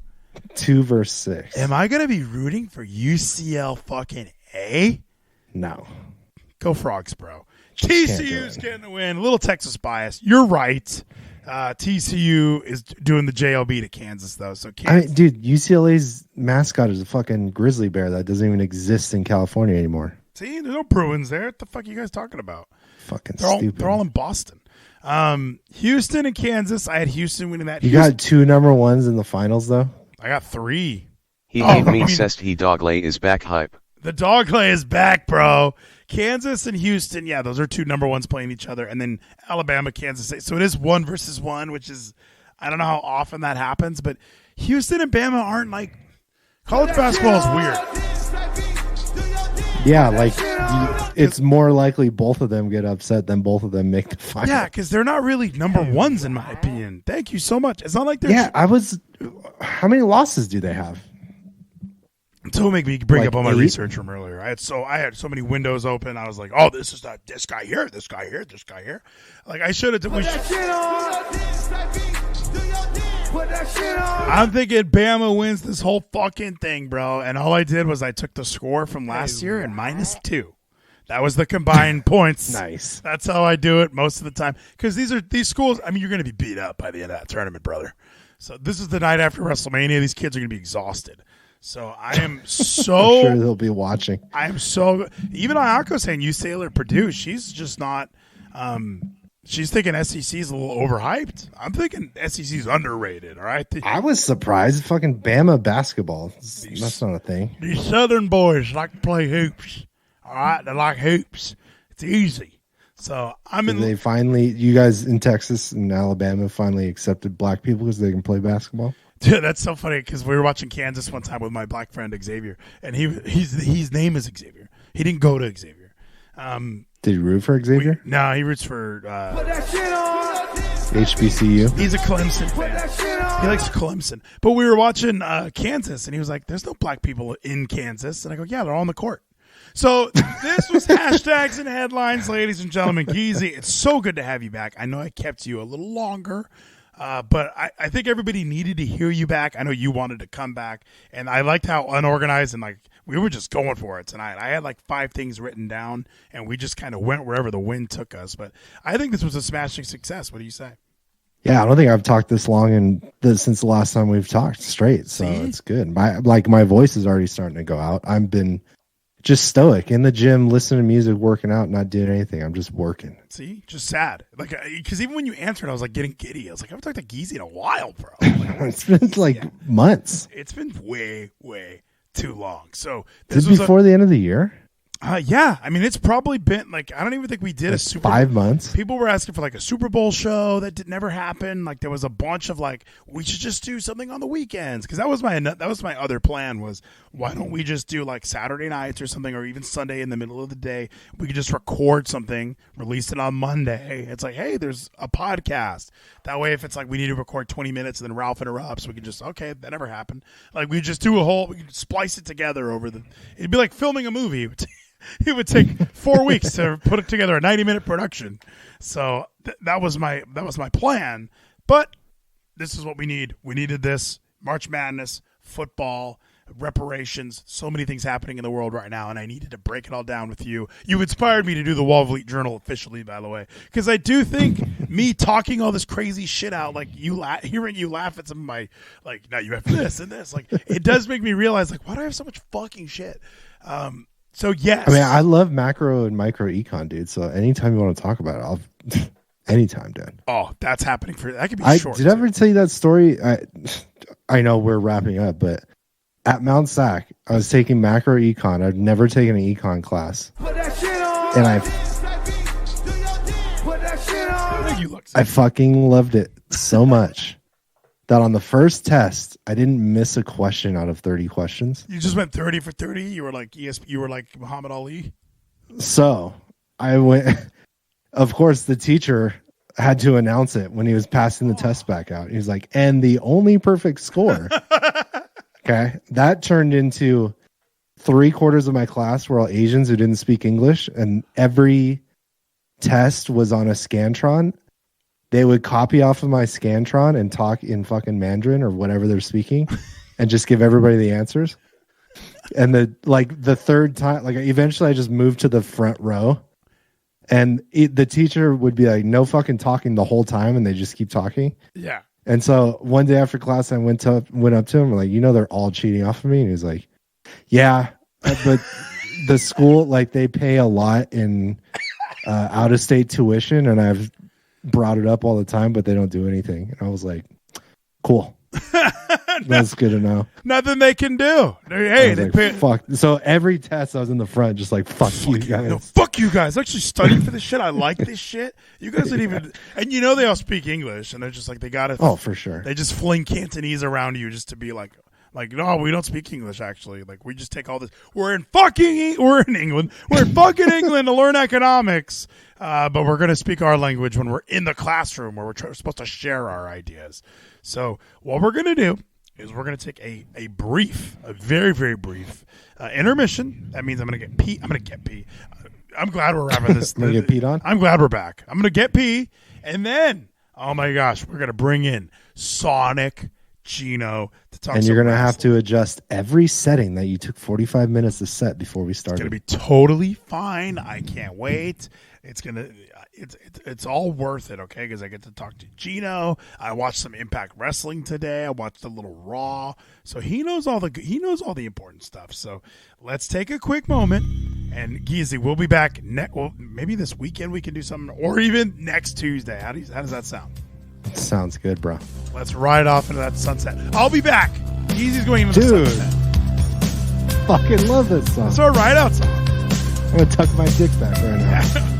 2 versus 6. Am I going to be rooting for UCL fucking A? No. Go Frogs, bro. TCU's getting the win. A little Texas bias. You're right. TCU is doing the JLB to Kansas, though. So, dude, UCLA's mascot is a fucking grizzly bear that doesn't even exist in California anymore. See, there's no Bruins there. What the fuck are you guys talking about? Fucking stupid. They're all in Boston. Houston and Kansas. I had Houston winning that. You got 2 number 1s in the finals, though? I got 3. He gave me says he Dogley is back hype. The Dogley is back, bro. Kansas and Houston, yeah, those are 2 number 1s playing each other. And then Alabama, Kansas State. So it is 1 versus 1, which is, I don't know how often that happens, but Houston and Bama aren't college basketball is weird. Yeah, it's more likely both of them get upset than both of them make the final. Yeah, because they're not really number 1s in my opinion. Thank you so much. It's not like they're. Yeah, how many losses do they have? Don't make me bring up all my research from earlier. I had so many windows open. I was like, oh, this is not this guy here, this guy here, this guy here. I should have. I'm thinking Bama wins this whole fucking thing, bro. And all I did was I took the score from last year and -2. That was the combined points. Nice. That's how I do it most of the time. Because these schools, I mean, you're going to be beat up by the end of that tournament, brother. So this is the night after WrestleMania. These kids are going to be exhausted. So I am so. I'm sure they'll be watching. I am so. Even Ayako saying UCLA or Purdue, she's just not. She's thinking SEC is a little overhyped. I'm thinking SEC is underrated. All right. I was surprised. Fucking Bama basketball. That's not a thing. These Southern boys like to play hoops. All right, they like hoops. It's easy. So I'm in. They finally, you guys in Texas and Alabama finally accepted black people because they can play basketball. Dude, that's so funny because we were watching Kansas one time with my black friend Xavier, and his name is Xavier. He didn't go to Xavier. Did you root for Xavier? No, he roots for HBCU. He's a Clemson fan. He likes Clemson. But we were watching Kansas, and he was like, "There's no black people in Kansas," and I go, "Yeah, they're all on the court." So this was hashtags and headlines, ladies and gentlemen. Geezy, it's so good to have you back. I know I kept you a little longer. But I think everybody needed to hear you back. I know you wanted to come back, and I liked how unorganized and we were just going for it tonight. I had like 5 things written down, and we just kind of went wherever the wind took us. But I think this was a smashing success. What do you say? Yeah, I don't think I've talked this long since the last time we've talked straight. So it's good. My voice is already starting to go out. I've been just stoic in the gym, listening to music, working out, not doing anything. I'm just working. See, just sad. Like, because even when you answered, I was like getting giddy. I was like, I haven't talked to Geezy in a while, bro. Like, it's been like months. It's been way, way too long. So this was before the end of the year. Yeah, I mean, it's probably been like, I don't even think we did a Super 5 months. People were asking for like a Super Bowl show that never happened. Like there was a bunch of like, we should just do something on the weekends, because that was my other plan was, why don't we just do like Saturday nights or something, or even Sunday in the middle of the day? We could just record something, release it on Monday. It's like, hey, there's a podcast. That way, if it's like we need to record 20 minutes and then Ralph interrupts, we could just, okay, that never happened. Like we just do we could splice it together it'd be like filming a movie. It would take 4 weeks to put it together, a 90-minute production. So that was my plan. But this is what we need. We needed this. March Madness, football, reparations, so many things happening in the world right now, and I needed to break it all down with you. You inspired me to do the Wall Vleet Journal officially, by the way, because I do think me talking all this crazy shit out, like hearing you laugh at some of my, like, now you have this and this, like, it does make me realize, like, why do I have so much fucking shit? So yes, I mean, I love macro and micro econ, dude. So anytime you want to talk about it, I'll anytime, dude. Oh, that's happening that could be short. Did I ever tell you that story? I know we're wrapping up, but at Mount Sac, I was taking macro econ. I've never taken an econ class, and I fucking loved it so much that on the first test, I didn't miss a question out of 30 questions. You just went 30 for 30? You were like you were like Muhammad Ali? So I went, of course, the teacher had to announce it when he was passing the test back out. He was like, and the only perfect score. Okay. That turned into 3/4 of my class were all Asians who didn't speak English, and every test was on a Scantron. They would copy off of my Scantron and talk in fucking Mandarin or whatever they're speaking and just give everybody the answers. And the third time, like eventually I just moved to the front row, and the teacher would be like, no fucking talking the whole time. And they just keep talking. Yeah. And so one day after class, I went up to him, like, they're all cheating off of me. And he was like, yeah, but the school, like, they pay a lot in out of state tuition. And I've brought it up all the time, but they don't do anything. And I was like, cool. That's good to know. Nothing they can do. Hey, they pay. Fuck. So every test I was in the front, just like, fuck you guys. No, fuck you guys. I actually studied for this shit. I like this shit. You guys didn't even, and they all speak English, and they're just like, they got it. Oh, for sure. They just fling Cantonese around you just to be like, no, we don't speak English, actually. Like, we just take all this. We're in England. We're in fucking England to learn economics. But we're going to speak our language when we're in the classroom where we're supposed to share our ideas. So what we're going to do is we're going to take a very, very brief intermission. That means I'm going to get pee. I'm glad we're wrapping this. Gonna get peed on? I'm glad we're back. I'm going to get pee. And then, oh my gosh, we're going to bring in Sonic Gino to talk. And you're going to have to adjust every setting that you took 45 minutes to set before we started. It's going to be totally fine. I can't wait. It's all worth it, okay? Because I get to talk to Gino. I watched some Impact Wrestling today. I watched a little Raw, so he knows all the important stuff. So let's take a quick moment, and Geezy, we'll be back. Maybe this weekend we can do something, or even next Tuesday. How does that sound? Sounds good, bro. Let's ride off into that sunset. I'll be back. Geezy's going into the sunset. Fucking love this song. It's our ride out song. I'm gonna tuck my dick back right now.